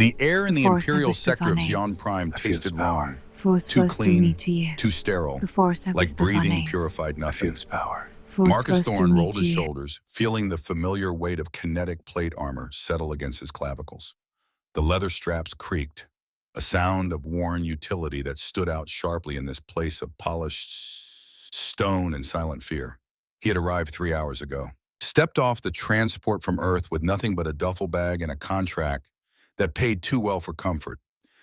The air in The the Force Imperial whispers sector our of names. Xi'an Prime I feel its tasted power. wrong. Force Too first through me clean, to you. too sterile, The Force like whispers our breathing names. purified I feel nothing. its power. Force Marcus first through Thorne me rolled to his you. shoulders, feeling the familiar weight of kinetic plate armor settle against his clavicles. The leather straps creaked, a sound of worn utility that stood out sharply in this place of polished stone and silent fear. He had arrived 3 hours ago, stepped off the transport from Earth with nothing but a duffel bag and a contract that paid too well for comfort,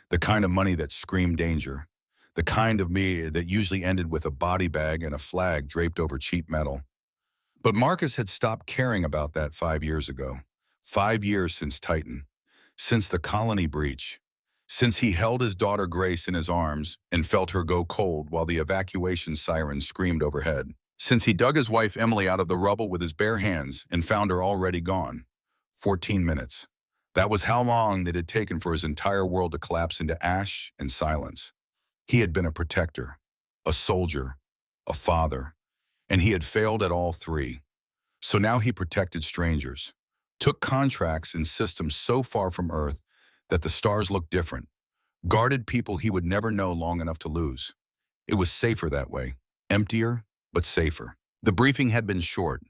the kind of money that screamed danger, the kind of me that usually ended with a body bag and a flag draped over cheap metal. But Marcus had stopped caring about that 5 years ago. 5 years since Titan, since the colony breach, since he held his daughter Grace in his arms and felt her go cold while the evacuation siren screamed overhead. Since he dug his wife Emily out of the rubble with his bare hands and found her already gone. 14 minutes. That was how long it had taken for his entire world to collapse into ash and silence. He had been a protector, a soldier, a father, and he had failed at all three. So now he protected strangers, took contracts in systems so far from Earth that the stars looked different, guarded people he would never know long enough to lose. It was safer that way, emptier, but safer. The briefing had been short,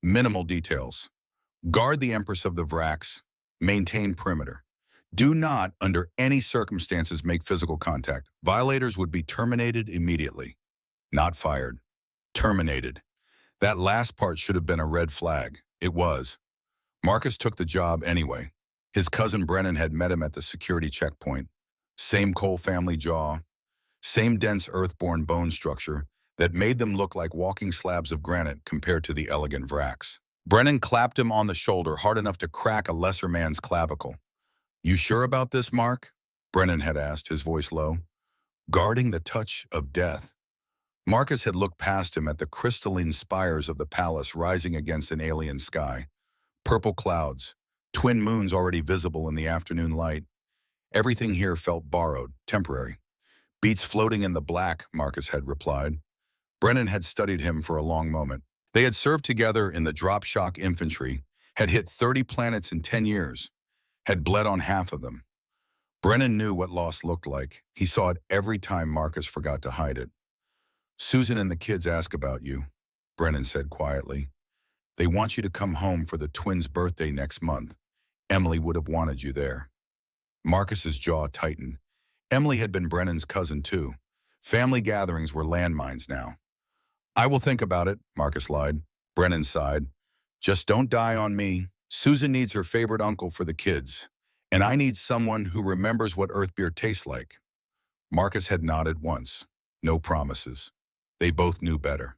minimal details. Guard the Empress of the Vrax, maintain perimeter. Do not, under any circumstances, make physical contact. Violators would be terminated immediately. Not fired. Terminated. That last part should have been a red flag. It was. Marcus took the job anyway. His cousin Brennan had met him at the security checkpoint. Same Cole family jaw, same dense earthborn bone structure that made them look like walking slabs of granite compared to the elegant Vrax. Brennan clapped him on the shoulder hard enough to crack a lesser man's clavicle. "You sure about this, Mark?" Brennan had asked, his voice low. Guarding the touch of death. Marcus had looked past him at the crystalline spires of the palace rising against an alien sky. Purple clouds, twin moons already visible in the afternoon light. Everything here felt borrowed, temporary. Beats floating in the black, Marcus had replied. Brennan had studied him for a long moment. They had served together in the drop-shock infantry, had hit 30 planets in 10 years, had bled on half of them. Brennan knew what loss looked like. He saw it every time Marcus forgot to hide it. "Susan and the kids ask about you," Brennan said quietly. "They want you to come home for the twins' birthday next month. Emily would have wanted you there." Marcus's jaw tightened. Emily had been Brennan's cousin too. Family gatherings were landmines now. "I will think about it," Marcus lied. Brennan sighed. "Just don't die on me. Susan needs her favorite uncle for the kids, and I need someone who remembers what earth beer tastes like." Marcus had nodded once. No promises. They both knew better.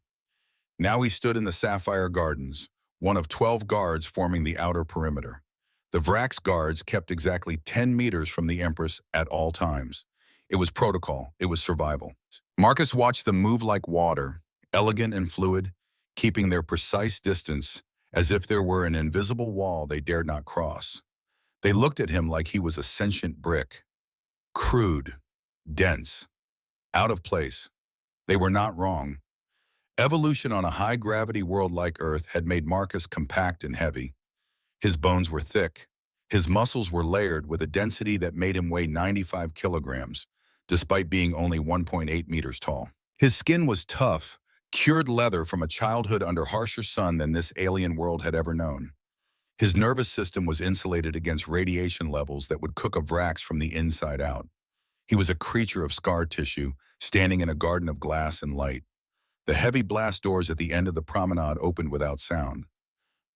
Now he stood in the Sapphire Gardens, one of 12 guards forming the outer perimeter. The Vrax guards kept exactly 10 meters from the Empress at all times. It was protocol. It was survival. Marcus watched them move like water, elegant and fluid, keeping their precise distance as if there were an invisible wall they dared not cross. They looked at him like he was a sentient brick. Crude, dense, out of place. They were not wrong. Evolution on a high-gravity world like Earth had made Marcus compact and heavy. His bones were thick. His muscles were layered with a density that made him weigh 95 kilograms, despite being only 1.8 meters tall. His skin was tough, cured leather from a childhood under harsher sun than this alien world had ever known. His nervous system was insulated against radiation levels that would cook a Vrax from the inside out. He was a creature of scar tissue, standing in a garden of glass and light. The heavy blast doors at the end of the promenade opened without sound.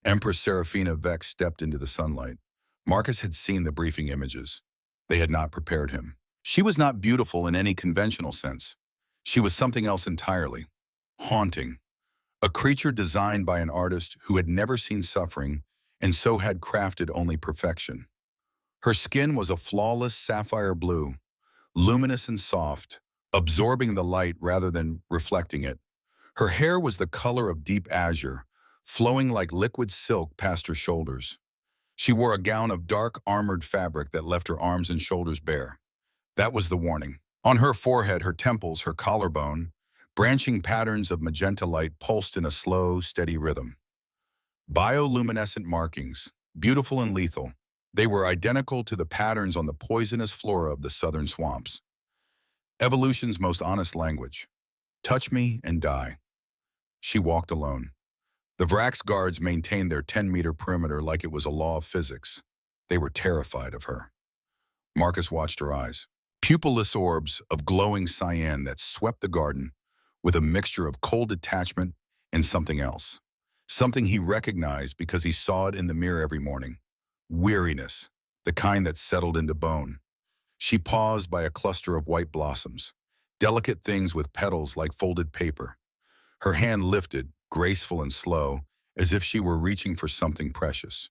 Empress Seraphina Vex stepped into the sunlight. Marcus had seen the briefing images. They had not prepared him. She was not beautiful in any conventional sense. She was something else entirely. Haunting. A creature designed by an artist who had never seen suffering and so had crafted only perfection. Her skin was a flawless sapphire blue, luminous and soft, absorbing the light rather than reflecting it. Her hair was the color of deep azure, flowing like liquid silk past her shoulders. She wore a gown of dark, armored fabric that left her arms and shoulders bare. That was the warning. On her forehead, her temples, her collarbone, branching patterns of magenta light pulsed in a slow, steady rhythm. Bioluminescent markings, beautiful and lethal. They were identical to the patterns on the poisonous flora of the southern swamps. Evolution's most honest language. Touch me and die. She walked alone. The Vrax guards maintained their 10-meter perimeter like it was a law of physics. They were terrified of her. Marcus watched her eyes. Pupilless orbs of glowing cyan that swept the garden with a mixture of cold detachment and something else. Something he recognized because he saw it in the mirror every morning. Weariness, the kind that settled into bone. She paused by a cluster of white blossoms, delicate things with petals like folded paper. Her hand lifted, graceful and slow, as if she were reaching for something precious.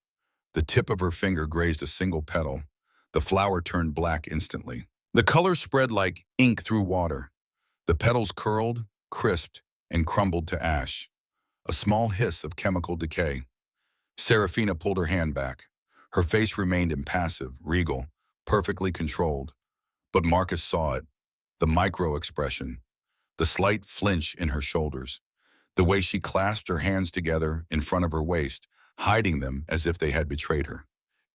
The tip of her finger grazed a single petal. The flower turned black instantly. The color spread like ink through water. The petals curled, crisped, and crumbled to ash. A small hiss of chemical decay. Serafina pulled her hand back. Her face remained impassive, regal, perfectly controlled. But Marcus saw it. The micro-expression. The slight flinch in her shoulders. The way she clasped her hands together in front of her waist, hiding them as if they had betrayed her.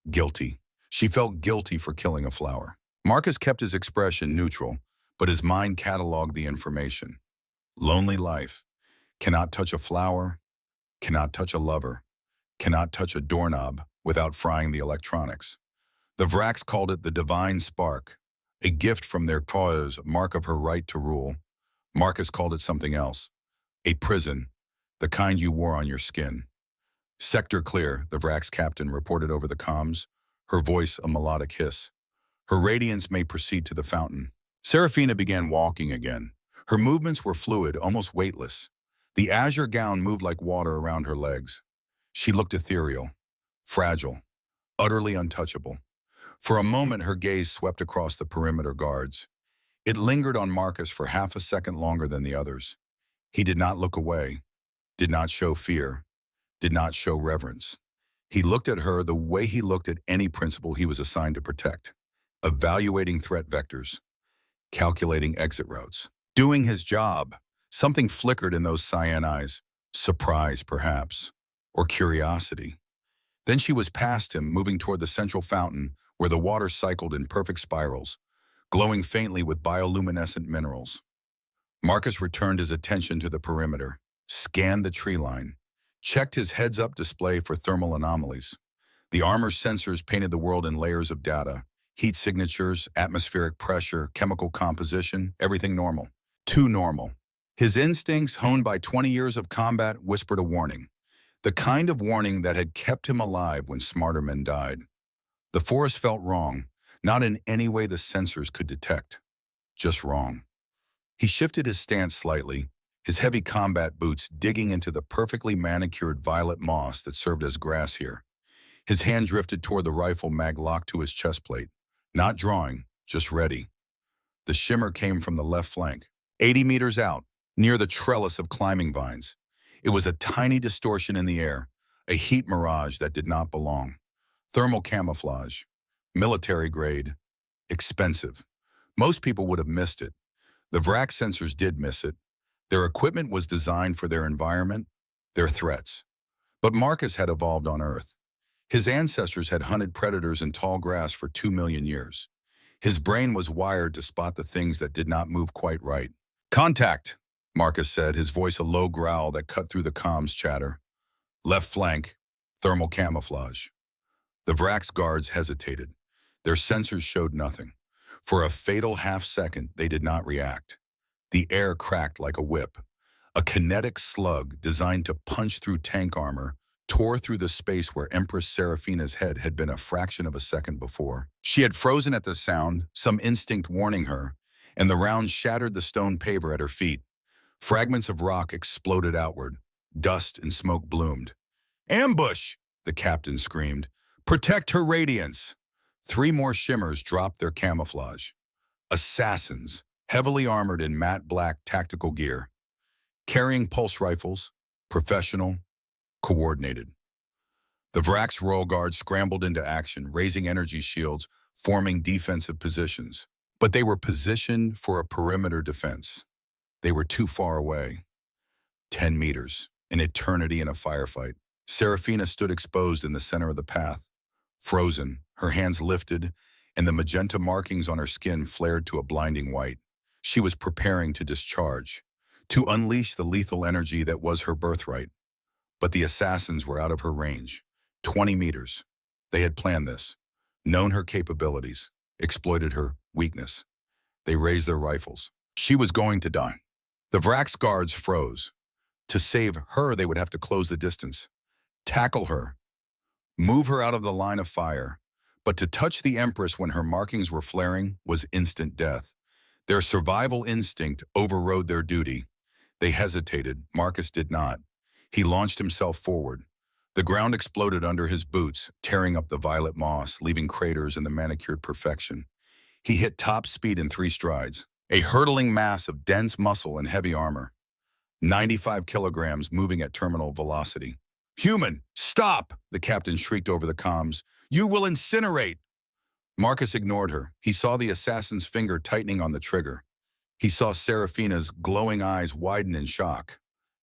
Guilty. She felt guilty for killing a flower. Marcus kept his expression neutral, but his mind cataloged the information. Lonely life. Cannot touch a flower. Cannot touch a lover. Cannot touch a doorknob without frying the electronics. The Vrax called it the divine spark, a gift from their cause, mark of her right to rule. Marcus called it something else, a prison, the kind you wore on your skin. Sector clear, the Vrax captain reported over the comms, her voice a melodic hiss. Her radiance may proceed to the fountain. Serafina began walking again. Her movements were fluid, almost weightless. The azure gown moved like water around her legs. She looked ethereal, fragile, utterly untouchable. For a moment, her gaze swept across the perimeter guards. It lingered on Marcus for half a second longer than the others. He did not look away, did not show fear, did not show reverence. He looked at her the way he looked at any principal he was assigned to protect, evaluating threat vectors, calculating exit routes, doing his job. Something flickered in those cyan eyes, surprise perhaps, or curiosity. Then she was past him, moving toward the central fountain where the water cycled in perfect spirals, glowing faintly with bioluminescent minerals. Marcus returned his attention to the perimeter, scanned the tree line, checked his heads-up display for thermal anomalies. The armor's sensors painted the world in layers of data, heat signatures, atmospheric pressure, chemical composition, everything normal. Too normal. His instincts, honed by 20 years of combat, whispered a warning. The kind of warning that had kept him alive when smarter men died. The forest felt wrong, not in any way the sensors could detect. Just wrong. He shifted his stance slightly, his heavy combat boots digging into the perfectly manicured violet moss that served as grass here. His hand drifted toward the rifle mag locked to his chest plate. Not drawing, just ready. The shimmer came from the left flank, 80 meters out, near the trellis of climbing vines. It was a tiny distortion in the air, a heat mirage that did not belong. Thermal camouflage, military grade, expensive. Most people would have missed it. The Vrax sensors did miss it. Their equipment was designed for their environment, their threats. But Marcus had evolved on Earth. His ancestors had hunted predators in tall grass for 2 million years. His brain was wired to spot the things that did not move quite right. Contact, Marcus said, his voice a low growl that cut through the comms chatter. Left flank, thermal camouflage. The Vrax guards hesitated. Their sensors showed nothing. For a fatal half-second, they did not react. The air cracked like a whip. A kinetic slug designed to punch through tank armor tore through the space where Empress Serafina's head had been a fraction of a second before. She had frozen at the sound, some instinct warning her, and the round shattered the stone paver at her feet. Fragments of rock exploded outward. Dust and smoke bloomed. Ambush! The captain screamed. Protect her radiance! 3 more shimmers dropped their camouflage. Assassins, heavily armored in matte black tactical gear. Carrying pulse rifles, professional, coordinated. The Vrax Royal Guard scrambled into action, raising energy shields, forming defensive positions. But they were positioned for a perimeter defense. They were too far away. 10 meters, an eternity in a firefight. Serafina stood exposed in the center of the path. frozen, her hands lifted, and the magenta markings on her skin flared to a blinding white. She was preparing to discharge, to unleash the lethal energy that was her birthright. But the assassins were out of her range. 20 meters. They had planned this, known her capabilities, exploited her weakness. They raised their rifles. She was going to die. The Vrax guards froze. To save her, they would have to close the distance, tackle her, move her out of the line of fire. But to touch the Empress when her markings were flaring was instant death. Their survival instinct overrode their duty. They hesitated. Marcus did not. He launched himself forward. The ground exploded under his boots, tearing up the violet moss, leaving craters in the manicured perfection. He hit top speed in 3 strides, a hurtling mass of dense muscle and heavy armor. 95 kilograms moving at terminal velocity. "Human, stop!" the captain shrieked over the comms. "You will incinerate!" Marcus ignored her. He saw the assassin's finger tightening on the trigger. He saw Seraphina's glowing eyes widen in shock.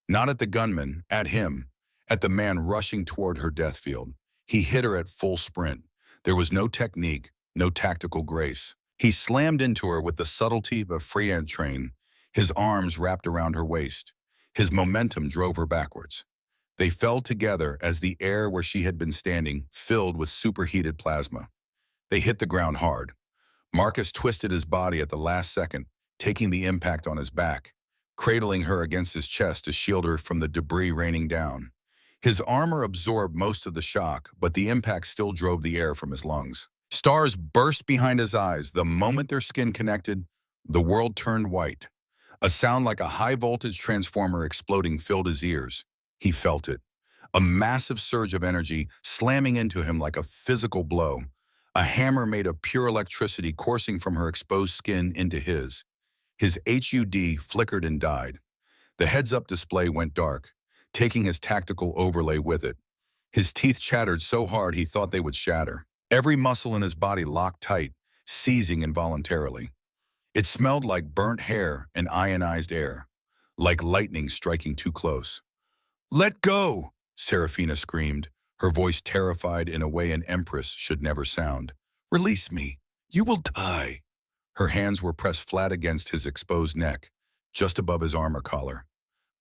Not at the gunman, at him, at the man rushing toward her death field. He hit her at full sprint. There was no technique, no tactical grace. He slammed into her with the subtlety of a Freehand train, his arms wrapped around her waist. His momentum drove her backwards. They fell together as the air where she had been standing filled with superheated plasma. They hit the ground hard. Marcus twisted his body at the last second, taking the impact on his back, cradling her against his chest to shield her from the debris raining down. His armor absorbed most of the shock, but the impact still drove the air from his lungs. Stars burst behind his eyes. The moment their skin connected, the world turned white. A sound like a high-voltage transformer exploding filled his ears. He felt it. A massive surge of energy slamming into him like a physical blow. A hammer made of pure electricity coursing from her exposed skin into his. His HUD flickered and died. The heads-up display went dark, taking his tactical overlay with it. His teeth chattered so hard he thought they would shatter. Every muscle in his body locked tight, seizing involuntarily. It smelled like burnt hair and ionized air, like lightning striking too close. "Let go!" Seraphina screamed, her voice terrified in a way an empress should never sound. "Release me! You will die!" Her hands were pressed flat against his exposed neck, just above his armor collar.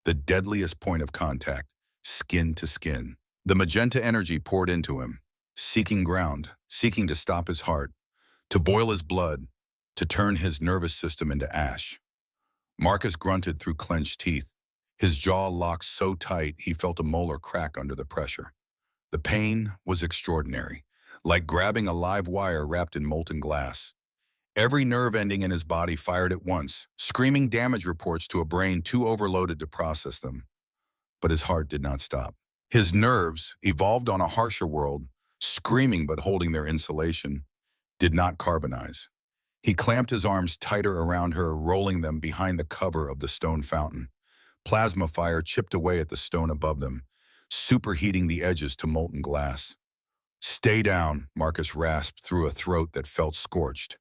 The deadliest point of contact, skin to skin. The magenta energy poured into him, seeking ground, seeking to stop his heart, to boil his blood, to turn his nervous system into ash. Marcus grunted through clenched teeth. His jaw locked so tight he felt a molar crack under the pressure. The pain was extraordinary, like grabbing a live wire wrapped in molten glass. Every nerve ending in his body fired at once, screaming damage reports to a brain too overloaded to process them. But his heart did not stop. His nerves, evolved on a harsher world, screaming but holding their insulation, did not carbonize. He clamped his arms tighter around her, rolling them behind the cover of the stone fountain. Plasma fire chipped away at the stone above them, superheating the edges to molten glass. "Stay down," Marcus rasped through a throat that felt scorched.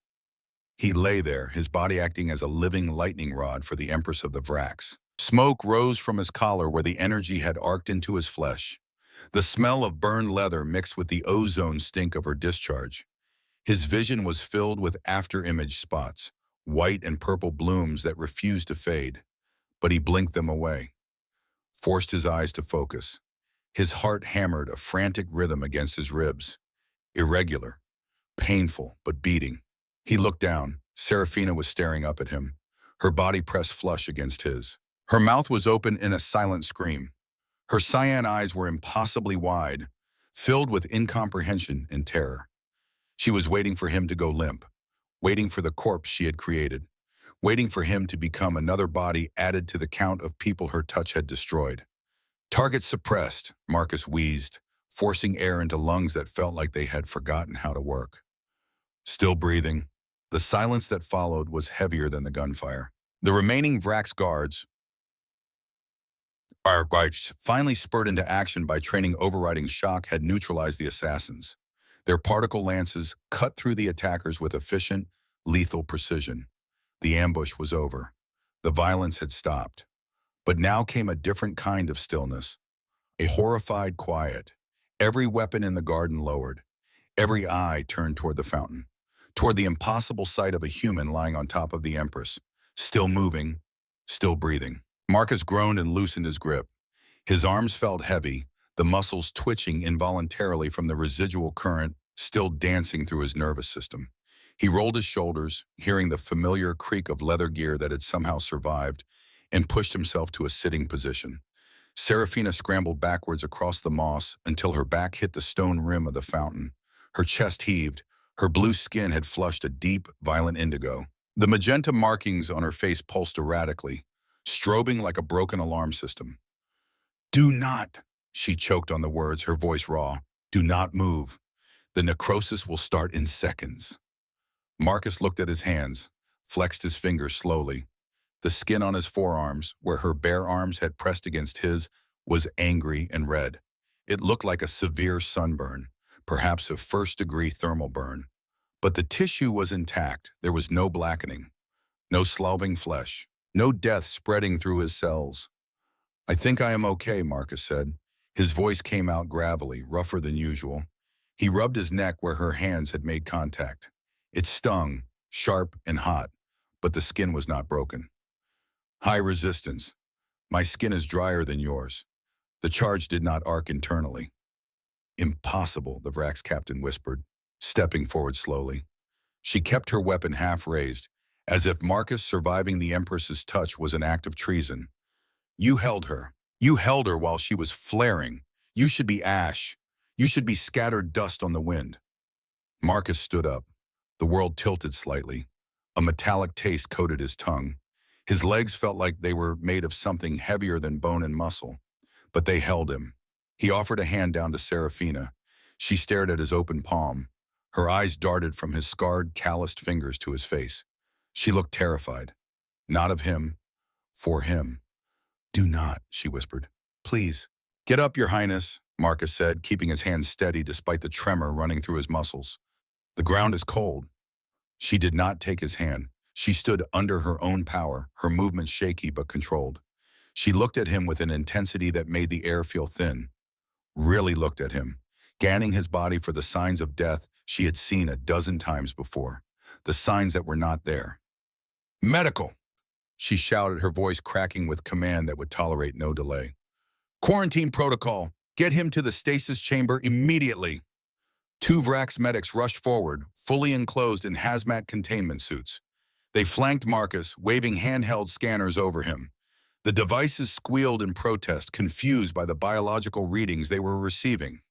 He lay there, his body acting as a living lightning rod for the Empress of the Vrax. Smoke rose from his collar where the energy had arced into his flesh. The smell of burned leather mixed with the ozone stink of her discharge. His vision was filled with after-image spots, white and purple blooms that refused to fade. But he blinked them away, forced his eyes to focus. His heart hammered a frantic rhythm against his ribs. Irregular, painful, but beating. He looked down. Seraphina was staring up at him, her body pressed flush against his. Her mouth was open in a silent scream. Her cyan eyes were impossibly wide, filled with incomprehension and terror. She was waiting for him to go limp, waiting for the corpse she had created, waiting for him to become another body added to the count of people her touch had destroyed. "Target suppressed," Marcus wheezed, forcing air into lungs that felt like they had forgotten how to work. Still breathing, the silence that followed was heavier than the gunfire. The remaining Vrax guards finally spurred into action by training overriding shock had neutralized the assassins. Their particle lances cut through the attackers with efficient, lethal precision. The ambush was over. The violence had stopped. But now came a different kind of stillness, a horrified quiet. Every weapon in the garden lowered. Every eye turned toward the fountain, toward the impossible sight of a human lying on top of the Empress, still moving, still breathing. Marcus groaned and loosened his grip. His arms felt heavy, the muscles twitching involuntarily from the residual current still dancing through his nervous system. He rolled his shoulders, hearing the familiar creak of leather gear that had somehow survived, and pushed himself to a sitting position. Serafina scrambled backwards across the moss until her back hit the stone rim of the fountain. Her chest heaved. Her blue skin had flushed a deep, violent indigo. The magenta markings on her face pulsed erratically, strobing like a broken alarm system. "Do not," she choked on the words, her voice raw. "Do not move. The necrosis will start in seconds." Marcus looked at his hands, flexed his fingers slowly. The skin on his forearms, where her bare arms had pressed against his, was angry and red. It looked like a severe sunburn, perhaps a first-degree thermal burn. But the tissue was intact. There was no blackening, no sloughing flesh, no death spreading through his cells. "I think I am okay," Marcus said. His voice came out gravelly, rougher than usual. He rubbed his neck where her hands had made contact. It stung, sharp and hot, but the skin was not broken. "High resistance. My skin is drier than yours." The charge did not arc internally. "Impossible," the Vrax captain whispered, stepping forward slowly. She kept her weapon half raised, as if Marcus surviving the Empress's touch was an act of treason. "You held her. You held her while she was flaring. You should be ash. You should be scattered dust on the wind." Marcus stood up. The world tilted slightly. A metallic taste coated his tongue. His legs felt like they were made of something heavier than bone and muscle, but they held him. He offered a hand down to Serafina. She stared at his open palm. Her eyes darted from his scarred, calloused fingers to his face. She looked terrified. Not of him, for him. "Do not," she whispered. "Please." "Get up, Your Highness," Marcus said, keeping his hands steady despite the tremor running through his muscles. "The ground is cold." She did not take his hand. She stood under her own power, her movements shaky but controlled. She looked at him with an intensity that made the air feel thin. Really looked at him, scanning his body for the signs of death she had seen a dozen times before, the signs that were not there. "Medical!" she shouted, her voice cracking with command that would tolerate no delay. "Quarantine protocol! Get him to the stasis chamber immediately!" Two Vrax medics rushed forward, fully enclosed in hazmat containment suits. They flanked Marcus, waving handheld scanners over him. The devices squealed in protest, confused by the biological readings they were receiving.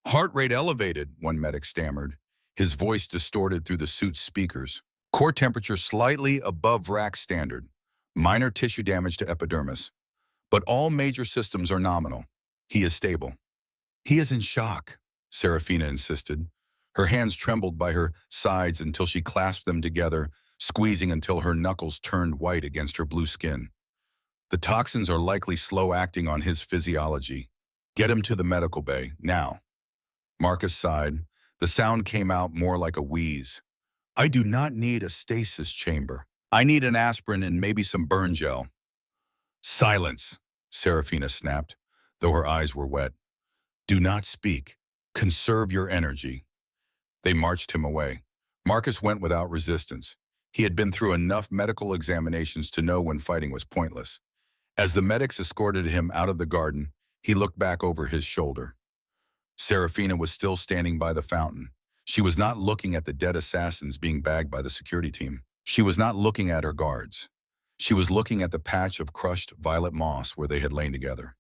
"Heart rate elevated," one medic stammered, his voice distorted through the suit's speakers. "Core temperature slightly above Vrax standard. Minor tissue damage to epidermis. But all major systems are nominal. He is stable." "He is in shock," Serafina insisted. Her hands trembled by her sides until she clasped them together, squeezing until her knuckles turned white against her blue skin. "The toxins are likely slow-acting on his physiology. Get him to the medical bay, now." Marcus sighed. The sound came out more like a wheeze. "I do not need a stasis chamber. I need an aspirin and maybe some burn gel." "Silence," Serafina snapped, though her eyes were wet. "Do not speak. Conserve your energy." They marched him away. Marcus went without resistance. He had been through enough medical examinations to know when fighting was pointless. As the medics escorted him out of the garden, he looked back over his shoulder. Serafina was still standing by the fountain. She was not looking at the dead assassins being bagged by the security team. She was not looking at her guards. She was looking at the patch of crushed violet moss where they had lain together,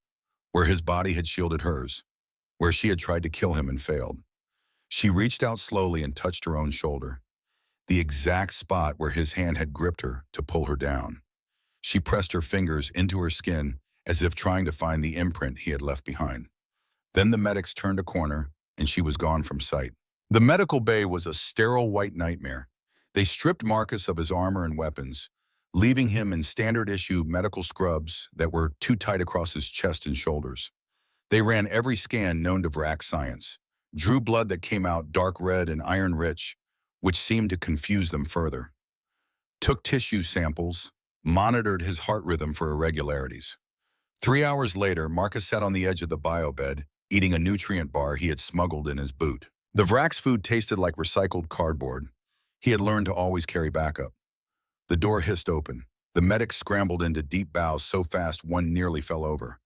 where his body had shielded hers, where she had tried to kill him and failed. She reached out slowly and touched her own shoulder, the exact spot where his hand had gripped her to pull her down. She pressed her fingers into her skin as if trying to find the imprint he had left behind. Then the medics turned a corner, and she was gone from sight. The medical bay was a sterile white nightmare. They stripped Marcus of his armor and weapons, leaving him in standard-issue medical scrubs that were too tight across his chest and shoulders. They ran every scan known to Vrax science, drew blood that came out dark red and iron-rich, which seemed to confuse them further. Took tissue samples, monitored his heart rhythm for irregularities. 3 hours later, Marcus sat on the edge of the biobed, eating a nutrient bar he had smuggled in his boot. The Vrak's food tasted like recycled cardboard. He had learned to always carry backup. The door hissed open. The medic scrambled into deep bows so fast one nearly fell over.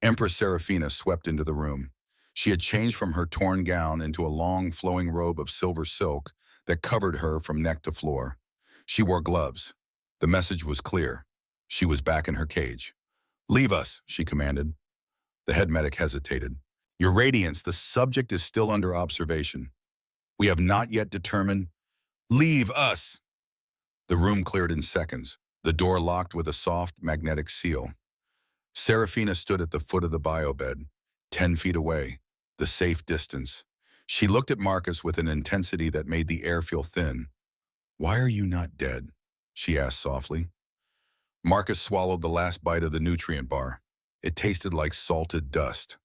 Empress Seraphina swept into the room. She had changed from her torn gown into a long, flowing robe of silver silk that covered her from neck to floor. She wore gloves. The message was clear. She was back in her cage. "Leave us," she commanded. The head medic hesitated. "Your Radiance, the subject is still under observation. We have not yet determined—" "Leave us!" The room cleared in seconds. The door locked with a soft, magnetic seal. Seraphina stood at the foot of the biobed, 10 feet away, the safe distance. She looked at Marcus with an intensity that made the air feel thin. "Why are you not dead?" she asked softly. Marcus swallowed the last bite of the nutrient bar. It tasted like salted dust.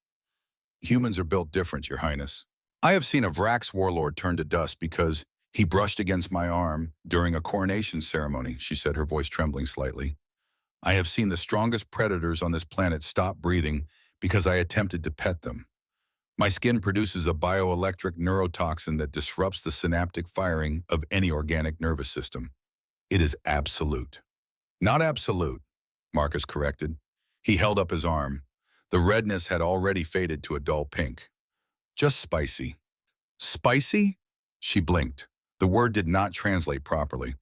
"Humans are built different, Your Highness. I have seen a Vrax warlord turn to dust because he brushed against my arm during a coronation ceremony," she said, her voice trembling slightly. "I have seen the strongest predators on this planet stop breathing because I attempted to pet them. My skin produces a bioelectric neurotoxin that disrupts the synaptic firing of any organic nervous system. It is absolute." "Not absolute," Marcus corrected. He held up his arm. The redness had already faded to a dull pink. "Just spicy." "Spicy?" She blinked. The word did not translate properly.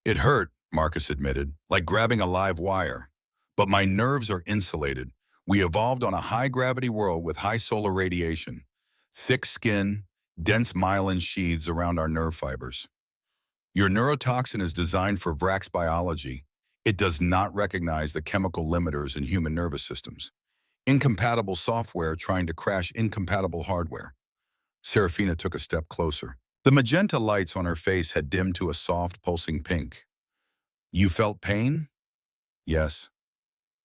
"It hurt," Marcus admitted, "like grabbing a live wire. But my nerves are insulated. We evolved on a high-gravity world with high solar radiation, thick skin, dense myelin sheaths around our nerve fibers. Your neurotoxin is designed for Vrax biology. It does not recognize the chemical limiters in human nervous systems. Incompatible software trying to crash incompatible hardware." Seraphina took a step closer. The magenta lights on her face had dimmed to a soft, pulsing pink. "You felt pain?" "Yes.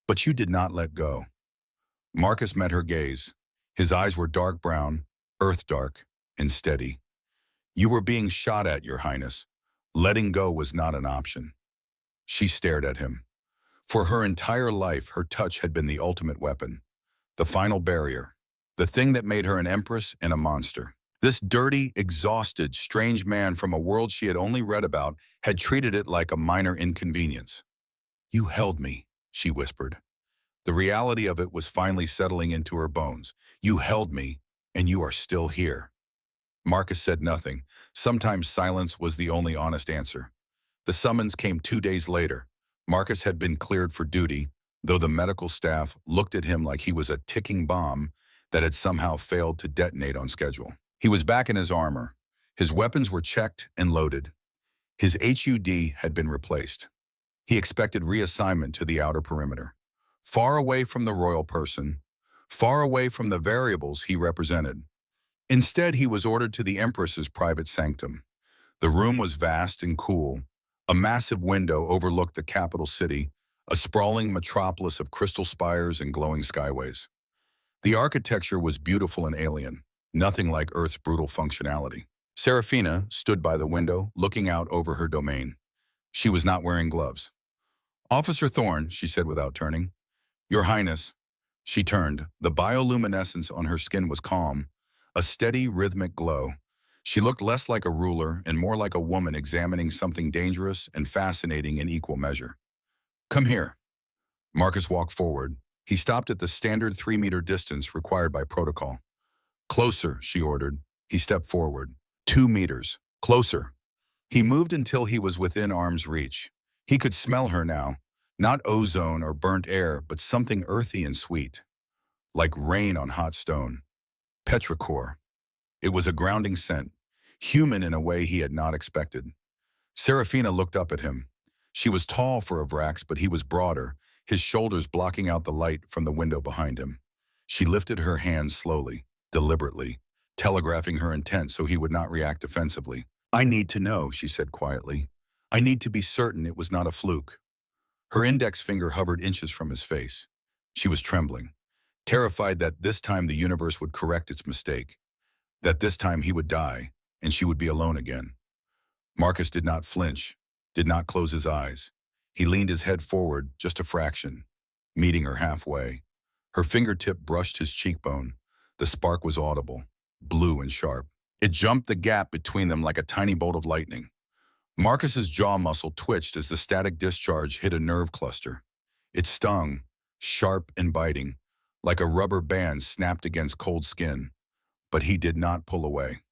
But you did not let go." Marcus met her gaze. His eyes were dark brown, earth dark, and steady. "You were being shot at, Your Highness. Letting go was not an option." She stared at him. For her entire life, her touch had been the ultimate weapon, the final barrier, the thing that made her an empress and a monster. This dirty, exhausted, strange man from a world she had only read about had treated it like a minor inconvenience. "You held me," she whispered. The reality of it was finally settling into her bones. "You held me, and you are still here." Marcus said nothing. Sometimes silence was the only honest answer. The summons came 2 days later. Marcus had been cleared for duty, though the medical staff looked at him like he was a ticking bomb that had somehow failed to detonate on schedule. He was back in his armor. His weapons were checked and loaded. His HUD had been replaced. He expected reassignment to the outer perimeter, far away from the royal person, far away from the variables he represented. Instead, he was ordered to the Empress's private sanctum. The room was vast and cool. A massive window overlooked the capital city, a sprawling metropolis of crystal spires and glowing skyways. The architecture was beautiful and alien, nothing like Earth's brutal functionality. Seraphina stood by the window, looking out over her domain. She was not wearing gloves. "Officer Thorne," she said without turning. "Your Highness." She turned. The bioluminescence on her skin was calm, a steady, rhythmic glow. She looked less like a ruler and more like a woman examining something dangerous and fascinating in equal measure. "Come here." Marcus walked forward. He stopped at the standard 3-meter distance required by protocol. "Closer," she ordered. He stepped forward. 2 meters. Closer. He moved until he was within arm's reach. He could smell her now. Not ozone or burnt air, but something earthy and sweet. Like rain on hot stone. Petrichor. It was a grounding scent, human in a way he had not expected. Seraphina looked up at him. She was tall for a Vrax, but he was broader, his shoulders blocking out the light from the window behind him. She lifted her hands slowly, deliberately, telegraphing her intent so he would not react defensively. "I need to know," she said quietly. "I need to be certain it was not a fluke." Her index finger hovered inches from his face. She was trembling, terrified that this time the universe would correct its mistake, that this time he would die, and she would be alone again. Marcus did not flinch, did not close his eyes. He leaned his head forward just a fraction, meeting her halfway. Her fingertip brushed his cheekbone. The spark was audible, blue and sharp. It jumped the gap between them like a tiny bolt of lightning. Marcus's jaw muscle twitched as the static discharge hit a nerve cluster. It stung, sharp and biting, like a rubber band snapped against cold skin, but he did not pull away.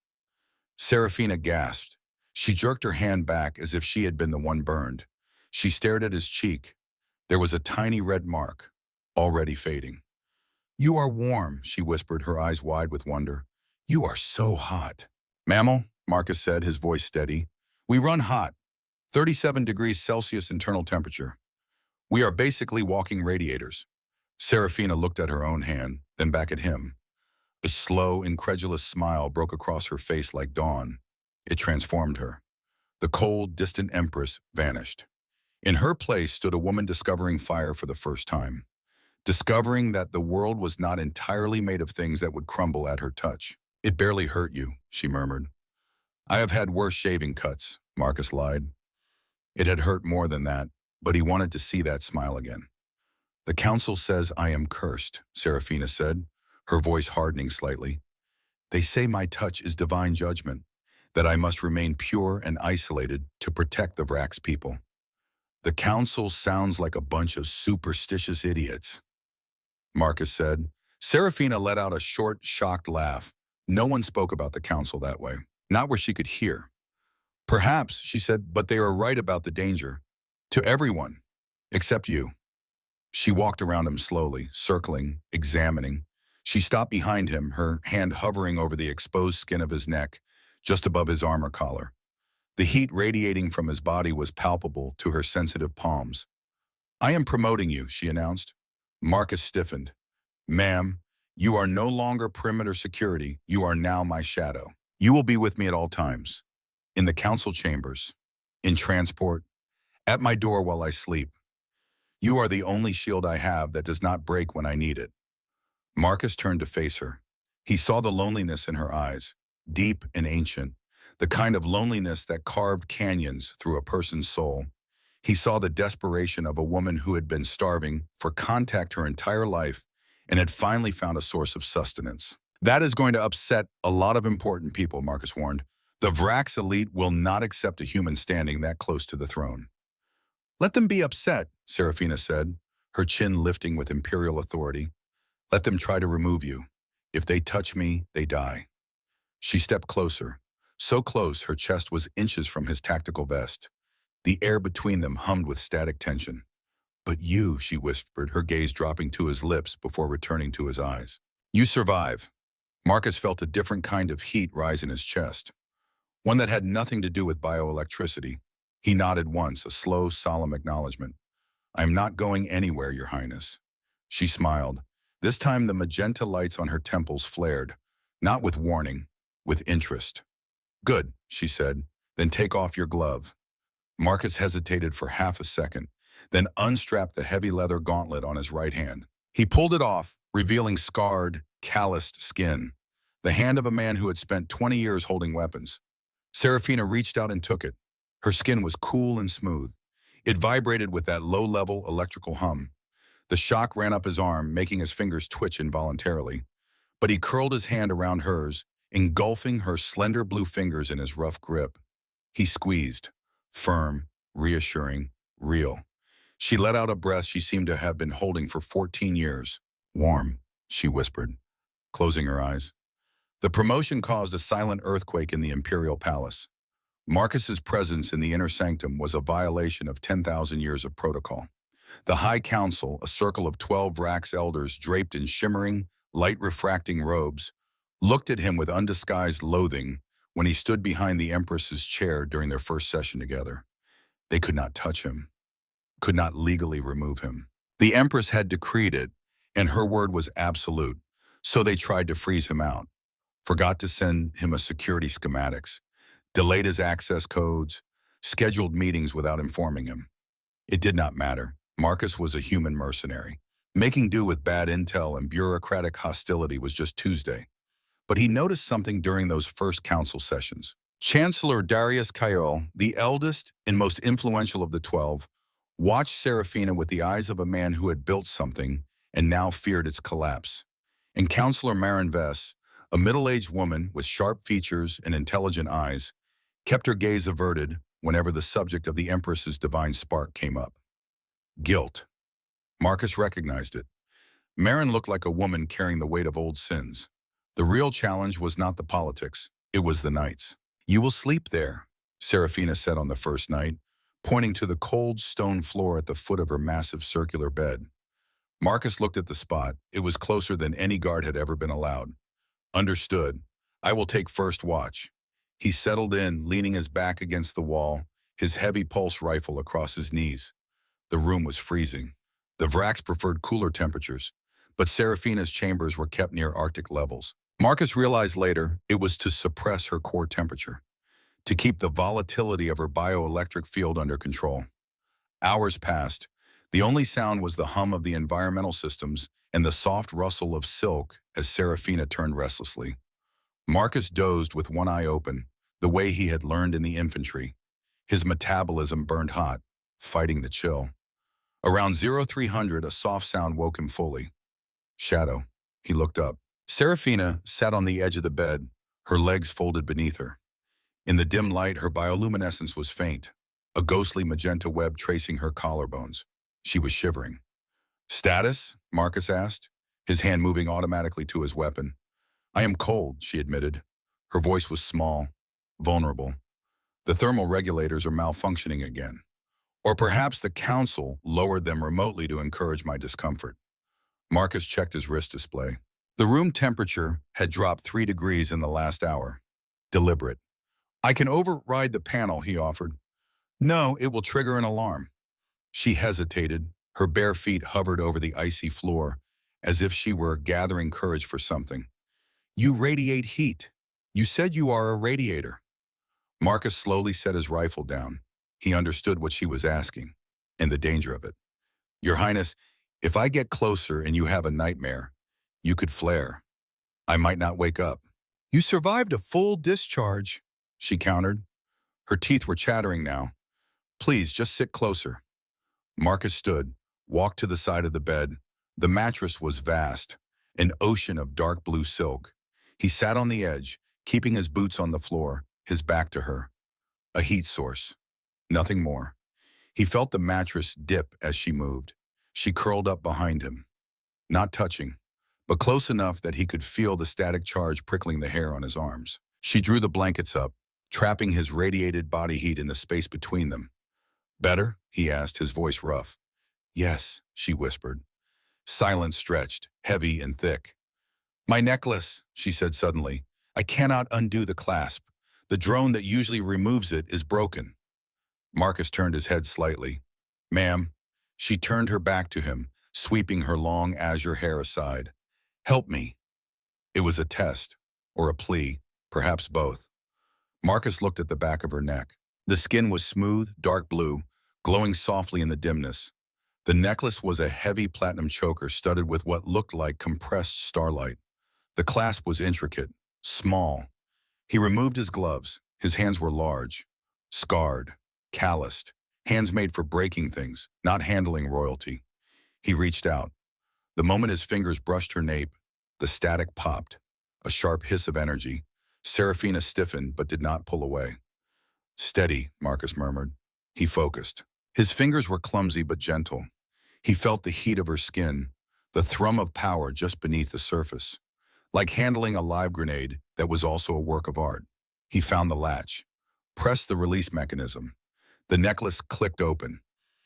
Serafina gasped. She jerked her hand back as if she had been the one burned. She stared at his cheek. There was a tiny red mark, already fading. "You are warm," she whispered, her eyes wide with wonder. "You are so hot." "Mammal," Marcus said, his voice steady. "We run hot, 37 degrees Celsius internal temperature. We are basically walking radiators." Serafina looked at her own hand, then back at him. A slow, incredulous smile broke across her face like dawn. It transformed her. The cold, distant empress vanished. In her place stood a woman discovering fire for the first time, discovering that the world was not entirely made of things that would crumble at her touch. "It barely hurt you," she murmured. "I have had worse shaving cuts," Marcus lied. It had hurt more than that, but he wanted to see that smile again. "The council says I am cursed," Serafina said, her voice hardening slightly. "They say my touch is divine judgment, that I must remain pure and isolated to protect the Vrax people." "The council sounds like a bunch of superstitious idiots," Marcus said. Serafina let out a short, shocked laugh. No one spoke about the council that way, not where she could hear. "Perhaps," she said, "but they are right about the danger. To everyone, except you." She walked around him slowly, circling, examining. She stopped behind him, her hand hovering over the exposed skin of his neck, just above his armor collar. The heat radiating from his body was palpable to her sensitive palms. "I am promoting you," she announced. Marcus stiffened. "Ma'am, you are no longer perimeter security. You are now my shadow. You will be with me at all times. In the council chambers, in transport, at my door while I sleep. You are the only shield I have that does not break when I need it." Marcus turned to face her. He saw the loneliness in her eyes, deep and ancient, the kind of loneliness that carved canyons through a person's soul. He saw the desperation of a woman who had been starving for contact her entire life and had finally found a source of sustenance. "That is going to upset a lot of important people," Marcus warned. "The Vrax elite will not accept a human standing that close to the throne." "Let them be upset," Serafina said, her chin lifting with imperial authority. "Let them try to remove you. If they touch me, they die." She stepped closer, so close her chest was inches from his tactical vest. The air between them hummed with static tension. "But you," she whispered, her gaze dropping to his lips before returning to his eyes. "You survive." Marcus felt a different kind of heat rise in his chest, one that had nothing to do with bioelectricity. He nodded once, a slow, solemn acknowledgement. "I am not going anywhere, Your Highness." She smiled. This time the magenta lights on her temples flared, not with warning, with interest. "Good," she said. "Then take off your glove." Marcus hesitated for half a second, then unstrapped the heavy leather gauntlet on his right hand. He pulled it off, revealing scarred, calloused skin, the hand of a man who had spent 20 years holding weapons. Serafina reached out and took it. Her skin was cool and smooth. It vibrated with that low-level electrical hum. The shock ran up his arm, making his fingers twitch involuntarily. But he curled his hand around hers, engulfing her slender blue fingers in his rough grip. He squeezed, firm, reassuring, real. She let out a breath she seemed to have been holding for 14 years. "Warm," she whispered, closing her eyes. The promotion caused a silent earthquake in the imperial palace. Marcus's presence in the inner sanctum was a violation of 10,000 years of protocol. The High Council, a circle of 12 Vrax elders draped in shimmering, light-refracting robes, looked at him with undisguised loathing when he stood behind the Empress's chair during their first session together. They could not touch him, could not legally remove him. The Empress had decreed it, and her word was absolute, so they tried to freeze him out, forgot to send him a security schematics, delayed his access codes, scheduled meetings without informing him. It did not matter. Marcus was a human mercenary. Making do with bad intel and bureaucratic hostility was just Tuesday. But he noticed something during those first council sessions. Chancellor Darius Kaiol, the eldest and most influential of the 12, watched Serafina with the eyes of a man who had built something and now feared its collapse. And Councillor Marin Vess, A middle-aged woman with sharp features and intelligent eyes kept her gaze averted whenever the subject of the Empress's divine spark came up. Guilt. Marcus recognized it. Marin looked like a woman carrying the weight of old sins. The real challenge was not the politics, it was the nights. "You will sleep there," Serafina said on the first night, pointing to the cold stone floor at the foot of her massive circular bed. Marcus looked at the spot. It was closer than any guard had ever been allowed. "Understood. I will take first watch." He settled in, leaning his back against the wall, his heavy pulse rifle across his knees. The room was freezing. The Vraks preferred cooler temperatures, but Serafina's chambers were kept near Arctic levels. Marcus realized later it was to suppress her core temperature, to keep the volatility of her bioelectric field under control. Hours passed. The only sound was the hum of the environmental systems and the soft rustle of silk as Serafina turned restlessly. Marcus dozed with one eye open, the way he had learned in the infantry. His metabolism burned hot, fighting the chill. Around 0300, a soft sound woke him fully. Shadow. He looked up. Serafina sat on the edge of the bed, her legs folded beneath her. In the dim light, her bioluminescence was faint, a ghostly magenta web tracing her collarbones. She was shivering. "Status?" Marcus asked, his hand moving automatically to his weapon. "I am cold," she admitted. Her voice was small, vulnerable. "The thermal regulators are malfunctioning again. Or perhaps the council lowered them remotely to encourage my discomfort." Marcus checked his wrist display. The room temperature had dropped 3 degrees in the last hour. Deliberate. "I can override the panel," he offered. "No, it will trigger an alarm." She hesitated. Her bare feet hovered over the icy floor, as if she were gathering courage for something. "You radiate heat. You said you are a radiator." Marcus slowly set his rifle down. He understood what she was asking, and the danger of it. "Your Highness, if I get closer and you have a nightmare, you could flare. I might not wake up." "You survived a full discharge," she countered. Her teeth were chattering now. "Please, just sit closer." Marcus stood, walked to the side of the bed. The mattress was vast, an ocean of dark blue silk. He sat on the edge, keeping his boots on the floor, his back to her. A heat source. Nothing more. He felt the mattress dip as she moved. She curled up behind him. Not touching, but close enough that he could feel the static charge prickling the hair on his arms. She drew the blankets up, trapping his radiated body heat in the space between them. "Better?" he asked, his voice rough. "Yes," she whispered. Silence stretched, heavy and thick. "My necklace," she said suddenly. "I cannot undo the clasp. The drone that usually removes it is broken." Marcus turned his head slightly. "Ma'am." She turned her back to him, sweeping her long azure hair aside. "Help me." It was a test, or a plea, perhaps both. Marcus looked at the back of her neck. The skin was smooth, dark blue, glowing softly in the dimness. The necklace was a heavy platinum choker studded with what looked like compressed starlight. The clasp was intricate, small. He removed his gloves. His hands were large, scarred, calloused, hands made for breaking things, not handling royalty. He reached out. The moment his fingers brushed her nape, the static popped, a sharp hiss of energy. Serafina stiffened but did not pull away. "Steady," Marcus murmured. He focused. His fingers were clumsy but gentle. He felt the heat of her skin, the thrum of power just beneath the surface. Like handling a live grenade that was also a work of art. He found the latch, pressed the release mechanism. The necklace clicked open.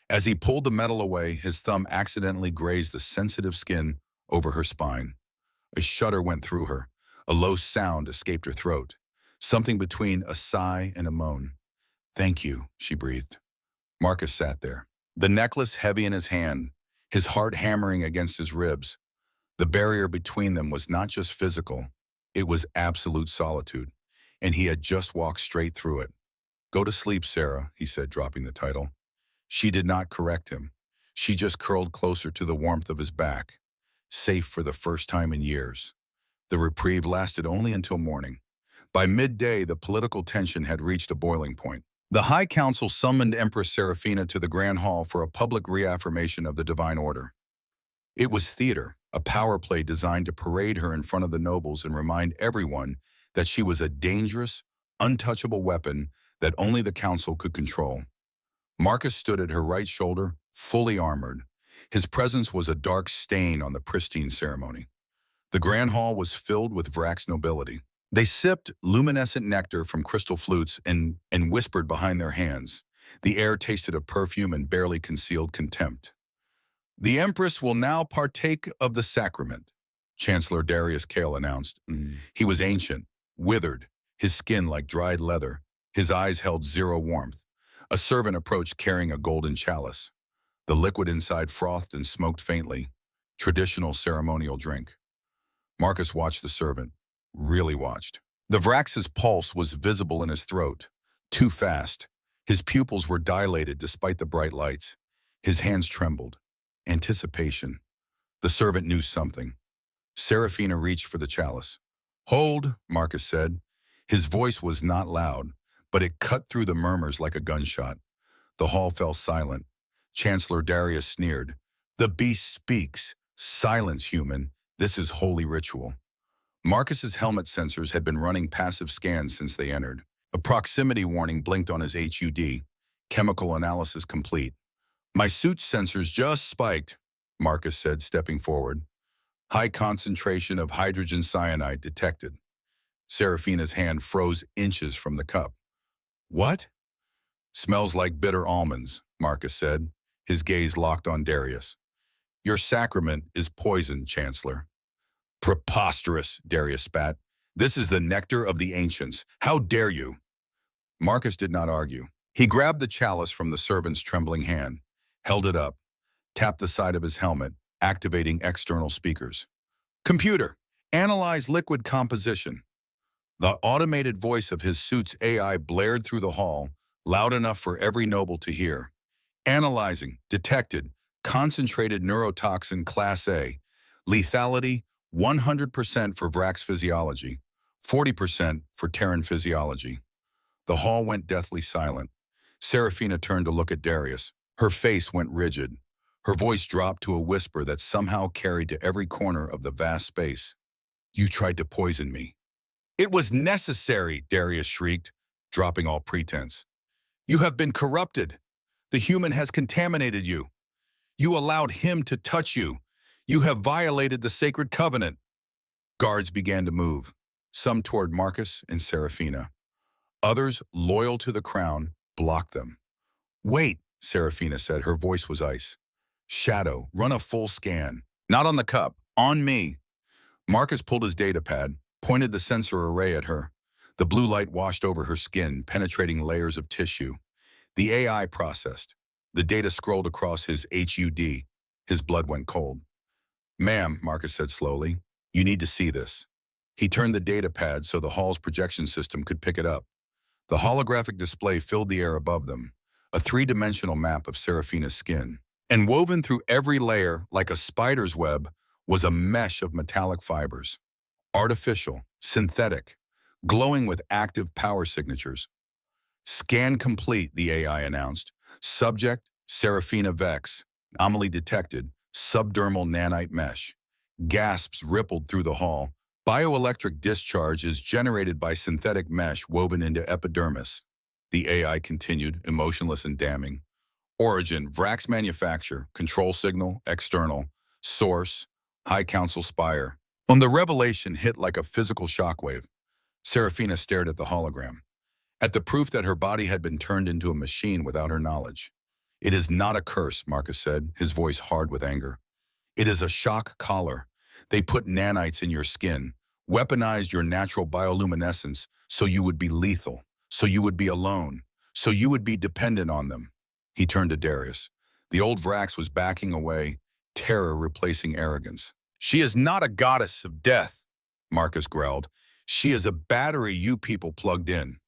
As he pulled the metal away, his thumb accidentally grazed the sensitive skin over her spine. A shudder went through her. A low sound escaped her throat, something between a sigh and a moan. "Thank you," she breathed. Marcus sat there, the necklace heavy in his hand, his heart hammering against his ribs. The barrier between them was not just physical, it was absolute solitude, and he had just walked straight through it. "Go to sleep, Sarah," he said, dropping the title. She did not correct him. She just curled closer to the warmth of his back, safe for the first time in years. The reprieve lasted only until morning. By midday, the political tension had reached a boiling point. The High Council summoned Empress Serafina to the Grand Hall for a public reaffirmation of the Divine Order. It was theater, a power play designed to parade her in front of the nobles and remind everyone that she was a dangerous, untouchable weapon that only the council could control. Marcus stood at her right shoulder, fully armored. His presence was a dark stain on the pristine ceremony. The grand hall was filled with Vrax nobility. They sipped luminescent nectar from crystal flutes and whispered behind their hands. The air tasted of perfume and barely concealed contempt. The Empress will now partake of the sacrament, Chancellor Darius Kale announced. He was ancient, withered, his skin like dried leather. His eyes held zero warmth. A servant approached carrying a golden chalice. The liquid inside frothed and smoked faintly. Traditional ceremonial drink. Marcus watched the servant. Really watched. The Vrax's pulse was visible in his throat. Too fast. His pupils were dilated despite the bright lights. His hands trembled. Anticipation. The servant knew something. Seraphina reached for the chalice. "Hold," Marcus said. His voice was not loud, but it cut through the murmurs like a gunshot. The hall fell silent. Chancellor Darius sneered. "The beast speaks. Silence, human. This is holy ritual." Marcus's helmet sensors had been running passive scans since they entered. A proximity warning blinked on his HUD. Chemical analysis complete. "My suit's sensors just spiked," Marcus said, stepping forward. "High concentration of hydrogen cyanide detected." Seraphina's hand froze inches from the cup. "What?" "Smells like bitter almonds," Marcus said, his gaze locked on Darius. "Your sacrament is poison, Chancellor." "Preposterous," Darius spat. "This is the nectar of the ancients. How dare you?" Marcus did not argue. He grabbed the chalice from the servant's trembling hand, held it up, tapped the side of his helmet, activating external speakers. "Computer, analyze liquid composition." The automated voice of his suit's AI blared through the hall, loud enough for every noble to hear. "Analyzing, detected, concentrated neurotoxin Class A, lethality 100% for Vrax physiology, 40% for Terran physiology." The hall went deathly silent. Seraphina turned to look at Darius. Her face went rigid. Her voice dropped to a whisper that somehow carried to every corner of the vast space. "You tried to poison me." "It was necessary," Darius shrieked, dropping all pretense. "You have been corrupted. The human has contaminated you. You allowed him to touch you. You have violated the sacred covenant." Guards began to move, some toward Marcus and Seraphina. Others, loyal to the crown, blocked them. "Wait," Seraphina said. Her voice was ice. "Shadow, run a full scan. Not on the cup, on me." Marcus pulled his datapad, pointed the sensor array at her. The blue light washed over her skin, penetrating layers of tissue. The AI processed. The data scrolled across his HUD. His blood went cold. "Ma'am," Marcus said slowly, "you need to see this." He turned the datapad so the hall's projection system could pick it up. The holographic display filled the air above them, a three-dimensional map of Seraphina's skin. And woven through every layer, like a spider's web, was a mesh of metallic fibers. Artificial, synthetic, glowing with active power signatures. "Scan complete," the AI announced. "Subject, Seraphina Vex. Anomaly detected. Subdermal nanite mesh." Gasps rippled through the hall. "Bioelectric discharge is generated by synthetic mesh woven into epidermis." The AI continued, emotionless and damning. "Origin, Vrax manufacture. Control signal, external. Source, High Council Spire." On the revelation hit like a physical shockwave. Seraphina stared at the hologram, at the proof that her body had been turned into a machine without her knowledge. "It is not a curse," Marcus said, his voice hard with anger. "It is a shock collar. They put nanites in your skin, weaponized your natural bioluminescence so you would be lethal, so you would be alone, so you would be dependent on them." He turned to Darius. The old Vrax was backing away, terror replacing arrogance. "She is not a goddess of death," Marcus growled. "She is a battery you people plugged in."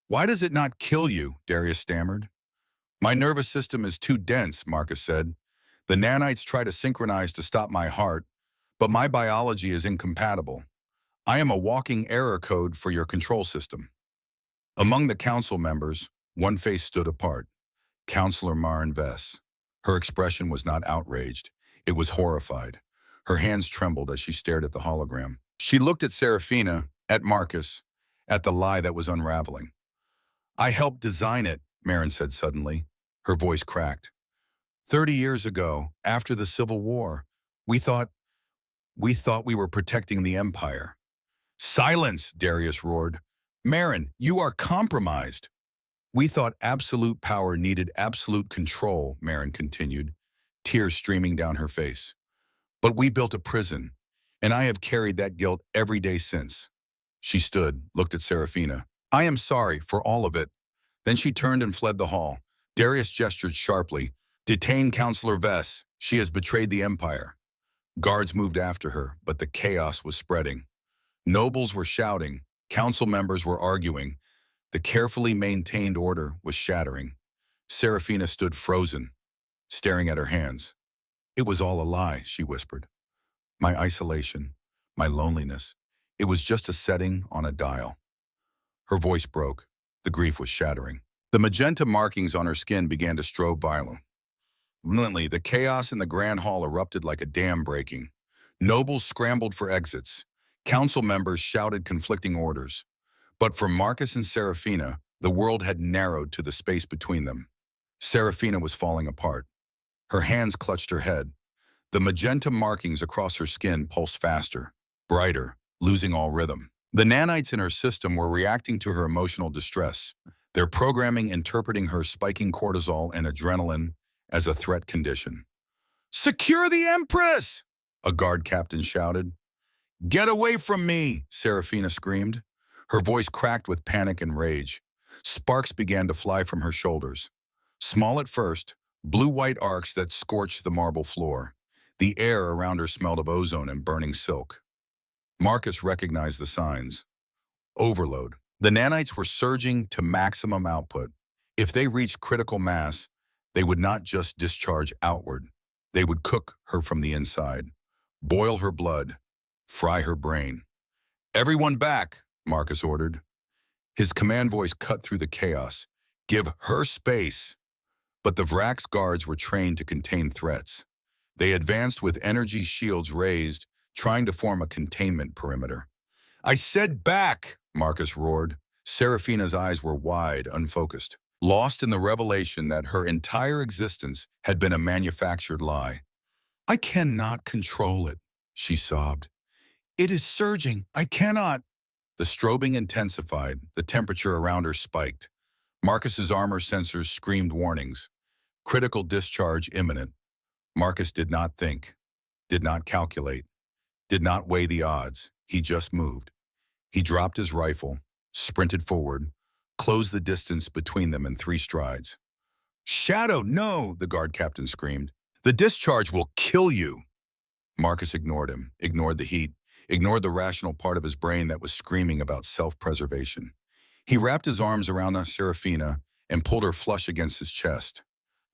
"Why does it not kill you?" Darius stammered. "My nervous system is too dense," Marcus said. "The nanites try to synchronize to stop my heart, but my biology is incompatible. I am a walking error code for your control system." Among the council members, one face stood apart. Councillor Marin Vess. Her expression was not outraged. It was horrified. Her hands trembled as she stared at the hologram. She looked at Serafina, at Marcus, at the lie that was unraveling. I helped design it, Marin said suddenly. Her voice cracked. 30 years ago, after the Civil War, we thought we were protecting the Empire. Silence, Darius roared. Marin, you are compromised. We thought absolute power needed absolute control, Marin continued, tears streaming down her face. But we built a prison, and I have carried that guilt every day since. She stood, looked at Serafina. I am sorry for all of it. Then she turned and fled the hall. Darius gestured sharply. Detain Counselor Vess. She has betrayed the Empire. Guards moved after her, but the chaos was spreading. Nobles were shouting. Council members were arguing. The carefully maintained order was shattering. Serafina stood frozen, staring at her hands. It was all a lie, she whispered. My isolation, my loneliness. It was just a setting on a dial. Her voice broke. The grief was shattering. The magenta markings on her skin began to strobe violently. The chaos in the grand hall erupted like a dam breaking. Nobles scrambled for exits. Council members shouted conflicting orders. But for Marcus and Serafina, the world had narrowed to the space between them. Serafina was falling apart. Her hands clutched her head. The magenta markings across her skin pulsed faster, brighter, losing all rhythm. The nanites in her system were reacting to her emotional distress, their programming interpreting her spiking cortisol and adrenaline as a threat condition. Secure the Empress! A guard captain shouted. Get away from me! Serafina screamed. Her voice cracked with panic and rage. Sparks began to fly from her shoulders. Small at first, blue-white arcs that scorched the marble floor. The air around her smelled of ozone and burning silk. Marcus recognized the signs. Overload. The nanites were surging to maximum output. If they reached critical mass, they would not just discharge outward. They would cook her from the inside, boil her blood, fry her brain. Everyone back, Marcus ordered. His command voice cut through the chaos. Give her space. But the Vrax guards were trained to contain threats. They advanced with energy shields raised, trying to form a containment perimeter. I said back, Marcus roared. Serafina's eyes were wide, unfocused, lost in the revelation that her entire existence had been a manufactured lie. I cannot control it, she sobbed. It is surging. I cannot. The strobing intensified. The temperature around her spiked. Marcus's armor sensors screamed warnings. Critical discharge imminent. Marcus did not think, did not calculate, did not weigh the odds. He just moved. He dropped his rifle, sprinted forward, closed the distance between them in 3 strides. Shadow, no, the guard captain screamed. The discharge will kill you. Marcus ignored him, ignored the heat, ignored the rational part of his brain that was screaming about self-preservation. He wrapped his arms around Serafina and pulled her flush against his chest.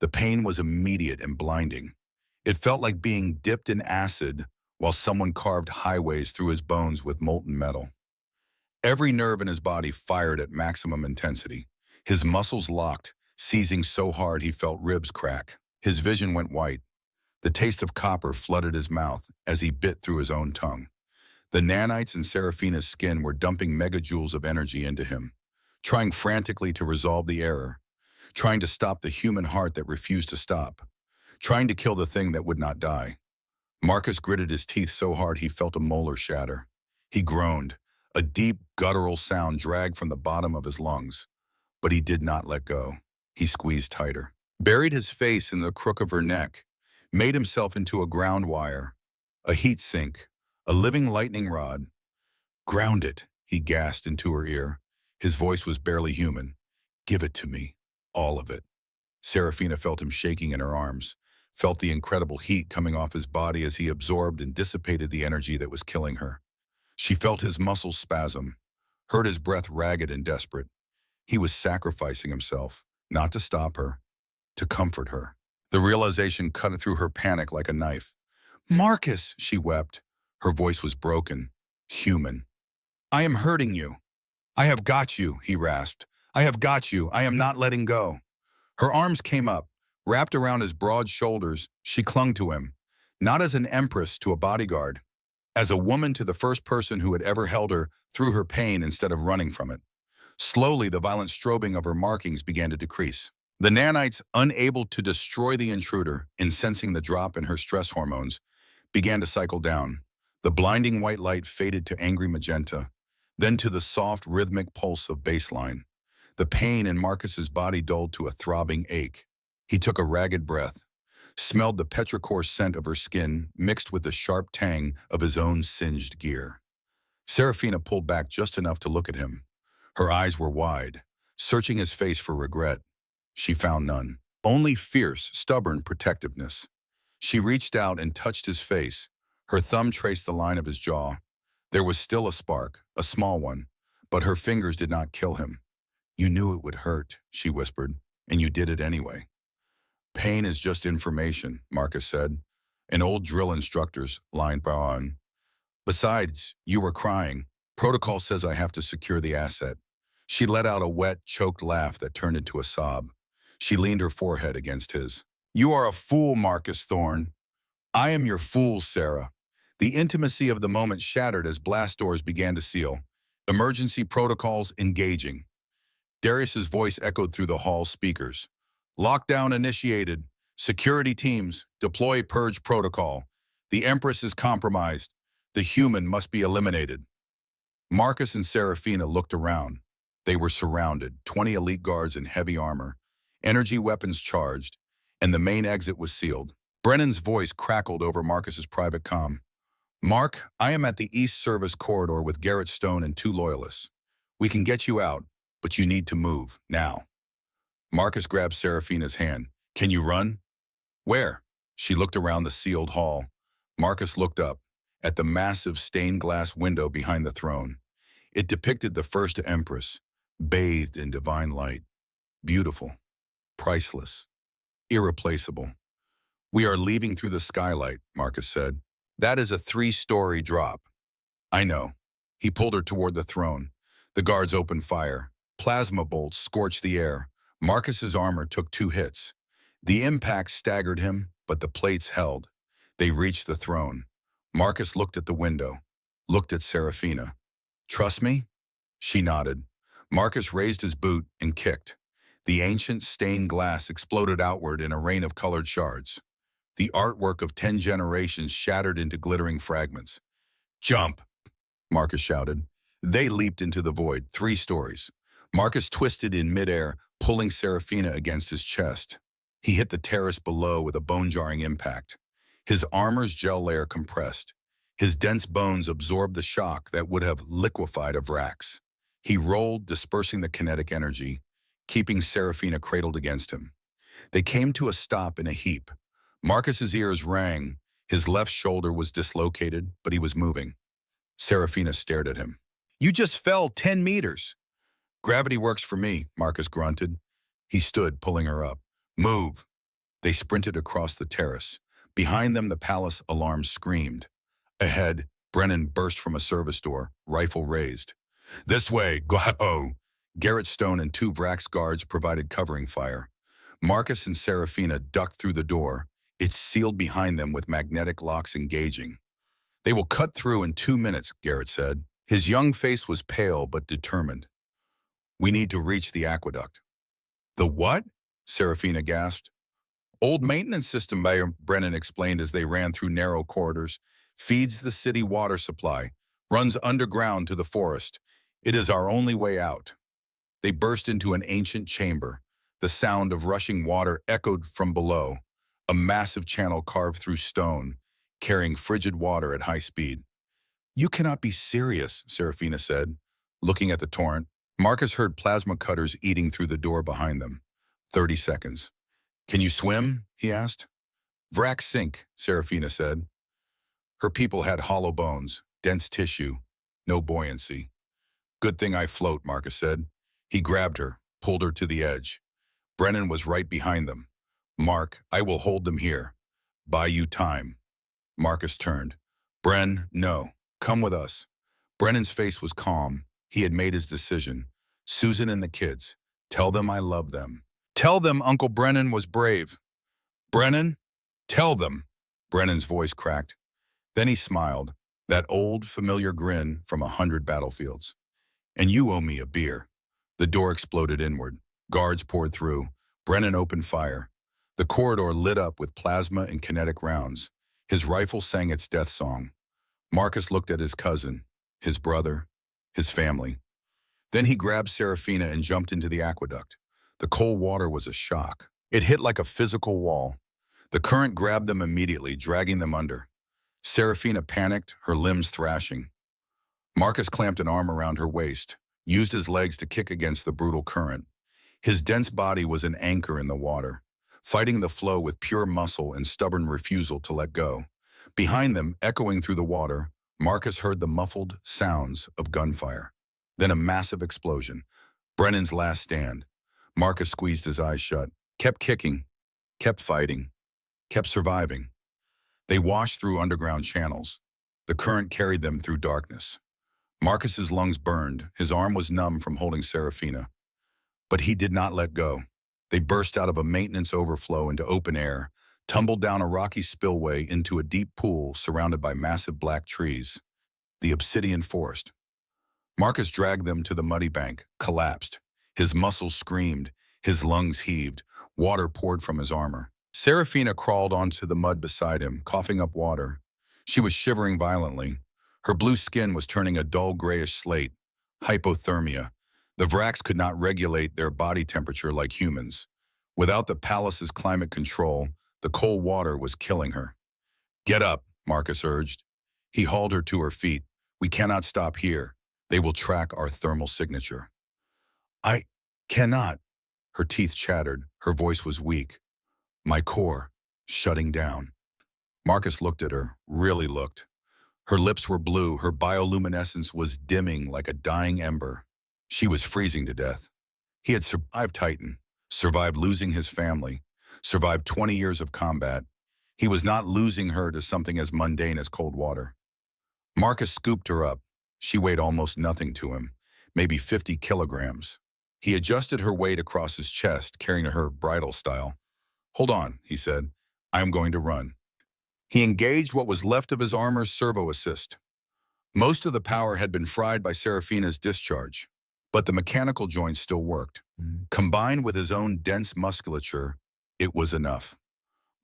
The pain was immediate and blinding. It felt like being dipped in acid while someone carved highways through his bones with molten metal. Every nerve in his body fired at maximum intensity. His muscles locked, seizing so hard he felt ribs crack. His vision went white. The taste of copper flooded his mouth as he bit through his own tongue. The nanites in Serafina's skin were dumping megajoules of energy into him, trying frantically to resolve the error, trying to stop the human heart that refused to stop, trying to kill the thing that would not die. Marcus gritted his teeth so hard he felt a molar shatter. He groaned. A deep, guttural sound dragged from the bottom of his lungs. But he did not let go. He squeezed tighter, buried his face in the crook of her neck, made himself into a ground wire, a heat sink, a living lightning rod. Ground it, he gasped into her ear. His voice was barely human. Give it to me, all of it. Serafina felt him shaking in her arms, felt the incredible heat coming off his body as he absorbed and dissipated the energy that was killing her. She felt his muscles spasm, heard his breath ragged and desperate. He was sacrificing himself, not to stop her, to comfort her. The realization cut through her panic like a knife. Marcus, she wept. Her voice was broken, human. I am hurting you. I have got you, he rasped. I have got you. I am not letting go. Her arms came up, wrapped around his broad shoulders. She clung to him. Not as an empress to a bodyguard, as a woman to the first person who had ever held her through her pain instead of running from it. Slowly, the violent strobing of her markings began to decrease. The nanites, unable to destroy the intruder in sensing the drop in her stress hormones, began to cycle down. The blinding white light faded to angry magenta, then to the soft, rhythmic pulse of baseline. The pain in Marcus's body dulled to a throbbing ache. He took a ragged breath, smelled the petrichor scent of her skin mixed with the sharp tang of his own singed gear. Serafina pulled back just enough to look at him. Her eyes were wide, searching his face for regret. She found none. Only fierce, stubborn protectiveness. She reached out and touched his face. Her thumb traced the line of his jaw. There was still a spark, a small one, but her fingers did not kill him. "You knew it would hurt," she whispered, "and you did it anyway." "Pain is just information," Marcus said. "An old drill instructor's line on. Besides, you were crying. Protocol says I have to secure the asset." She let out a wet, choked laugh that turned into a sob. She leaned her forehead against his. "You are a fool, Marcus Thorne." "I am your fool, Sarah." The intimacy of the moment shattered as blast doors began to seal. Emergency protocols engaging. Darius's voice echoed through the hall speakers. "Lockdown initiated. Security teams, deploy purge protocol. The Empress is compromised. The human must be eliminated." Marcus and Serafina looked around. They were surrounded, 20 elite guards in heavy armor, energy weapons charged, and the main exit was sealed. Brennan's voice crackled over Marcus's private comm. "Mark, I am at the East Service corridor with Garrett Stone and 2 loyalists. We can get you out, but you need to move, now." Marcus grabbed Serafina's hand. "Can you run?" "Where?" She looked around the sealed hall. Marcus looked up, at the massive stained glass window behind the throne. It depicted the first Empress, bathed in divine light. Beautiful, priceless, irreplaceable. "We are leaving through the skylight," Marcus said. "That is a 3-story drop." "I know." He pulled her toward the throne. The guards opened fire. Plasma bolts scorched the air. Marcus's armor took 2 hits. The impact staggered him, but the plates held. They reached the throne. Marcus looked at the window, looked at Serafina. "Trust me?" She nodded. Marcus raised his boot and kicked. The ancient stained glass exploded outward in a rain of colored shards. The artwork of 10 generations shattered into glittering fragments. "Jump!" Marcus shouted. They leaped into the void, 3 stories. Marcus twisted in midair, pulling Serafina against his chest. He hit the terrace below with a bone-jarring impact. His armor's gel layer compressed. His dense bones absorbed the shock that would have liquefied a Vrax. He rolled, dispersing the kinetic energy, keeping Serafina cradled against him. They came to a stop in a heap. Marcus's ears rang. His left shoulder was dislocated, but he was moving. Serafina stared at him. "You just fell 10 meters." "Gravity works for me," Marcus grunted. He stood, pulling her up. "Move." They sprinted across the terrace. Behind them, the palace alarm screamed. Ahead, Brennan burst from a service door, rifle raised. "This way, go!" Garrett Stone and 2 Vrax guards provided covering fire. Marcus and Serafina ducked through the door. It sealed behind them with magnetic locks engaging. "They will cut through in 2 minutes," Garrett said. His young face was pale but determined. "We need to reach the aqueduct." "The what?" Serafina gasped. "Old maintenance system," Brennan explained as they ran through narrow corridors. "Feeds the city water supply, runs underground to the forest. It is our only way out." They burst into an ancient chamber. The sound of rushing water echoed from below, a massive channel carved through stone, carrying frigid water at high speed. "You cannot be serious," Serafina said, looking at the torrent. Marcus heard plasma cutters eating through the door behind them. 30 seconds. "Can you swim?" he asked. "Vrax sink," Serafina said. Her people had hollow bones, dense tissue, no buoyancy. "Good thing I float," Marcus said. He grabbed her, pulled her to the edge. Brennan was right behind them. "Mark, I will hold them here. Buy you time." Marcus turned. "Bren, no. Come with us." Brennan's face was calm. He had made his decision. "Susan and the kids. Tell them I love them. Tell them Uncle Brennan was brave." "Brennan, tell them." Brennan's voice cracked. Then he smiled, that old, familiar grin from 100 battlefields. And you owe me a beer. The door exploded inward. Guards poured through. Brennan opened fire. The corridor lit up with plasma and kinetic rounds. His rifle sang its death song. Marcus looked at his cousin, his brother, his family. Then he grabbed Serafina and jumped into the aqueduct. The cold water was a shock. It hit like a physical wall. The current grabbed them immediately, dragging them under. Serafina panicked, her limbs thrashing. Marcus clamped an arm around her waist, used his legs to kick against the brutal current. His dense body was an anchor in the water, fighting the flow with pure muscle and stubborn refusal to let go. Behind them, echoing through the water, Marcus heard the muffled sounds of gunfire. Then a massive explosion. Brennan's last stand. Marcus squeezed his eyes shut, kept kicking, kept fighting, kept surviving. They washed through underground channels. The current carried them through darkness. Marcus's lungs burned. His arm was numb from holding Serafina. But he did not let go. They burst out of a maintenance overflow into open air, tumbled down a rocky spillway into a deep pool surrounded by massive black trees, the obsidian forest. Marcus dragged them to the muddy bank, collapsed. His muscles screamed, his lungs heaved, water poured from his armor. Serafina crawled onto the mud beside him, coughing up water. She was shivering violently. Her blue skin was turning a dull grayish slate, hypothermia. The Vraks could not regulate their body temperature like humans. Without the palace's climate control, the cold water was killing her. "Get up," Marcus urged. He hauled her to her feet. "We cannot stop here. They will track our thermal signature." "I cannot." Her teeth chattered. Her voice was weak. "My core, shutting down." Marcus looked at her, really looked. Her lips were blue. Her bioluminescence was dimming like a dying ember. She was freezing to death. He had survived Titan, survived losing his family, survived 20 years of combat. He was not losing her to something as mundane as cold water. Marcus scooped her up. She weighed almost nothing to him, maybe 50 kilograms. He adjusted her weight across his chest, carrying her bridal style. "Hold on," he said. "I am going to run." He engaged what was left of his armor's servo assist. Most of the power had been fried by Serafina's discharge, but the mechanical joints still worked. Combined with his own dense musculature, it was enough.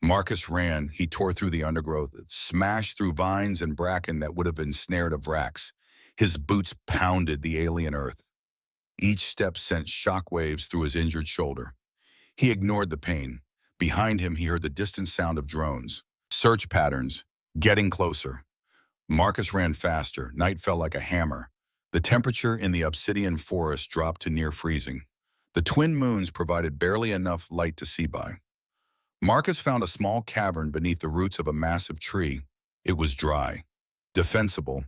Marcus ran. He tore through the undergrowth, smashed through vines and bracken that would have ensnared a Vrax. His boots pounded the alien earth. Each step sent shockwaves through his injured shoulder. He ignored the pain. Behind him, he heard the distant sound of drones. Search patterns, getting closer. Marcus ran faster. Night fell like a hammer. The temperature in the obsidian forest dropped to near freezing. The twin moons provided barely enough light to see by. Marcus found a small cavern beneath the roots of a massive tree. It was dry, defensible,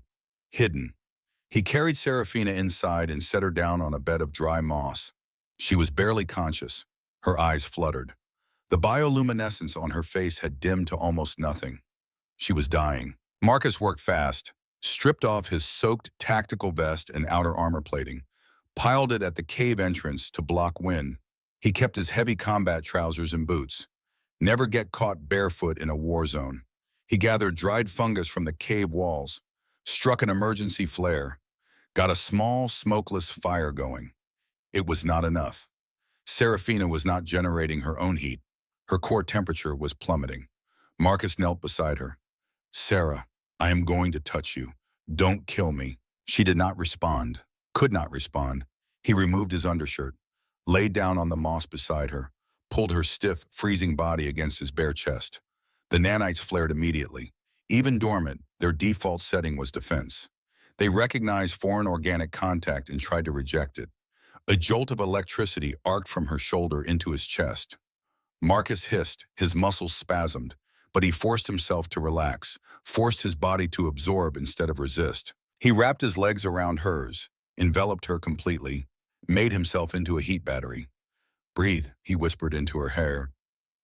hidden. He carried Serafina inside and set her down on a bed of dry moss. She was barely conscious. Her eyes fluttered. The bioluminescence on her face had dimmed to almost nothing. She was dying. Marcus worked fast, stripped off his soaked tactical vest and outer armor plating, piled it at the cave entrance to block wind. He kept his heavy combat trousers and boots. Never get caught barefoot in a war zone. He gathered dried fungus from the cave walls, struck an emergency flare, got a small, smokeless fire going. It was not enough. Serafina was not generating her own heat. Her core temperature was plummeting. Marcus knelt beside her. "Sarah, I am going to touch you. Don't kill me." She did not respond, could not respond. He removed his undershirt, laid down on the moss beside her, pulled her stiff, freezing body against his bare chest. The nanites flared immediately. Even dormant, their default setting was defense. They recognized foreign organic contact and tried to reject it. A jolt of electricity arced from her shoulder into his chest. Marcus hissed, his muscles spasmed, but he forced himself to relax, forced his body to absorb instead of resist. He wrapped his legs around hers, enveloped her completely, made himself into a heat battery. "Breathe," he whispered into her hair.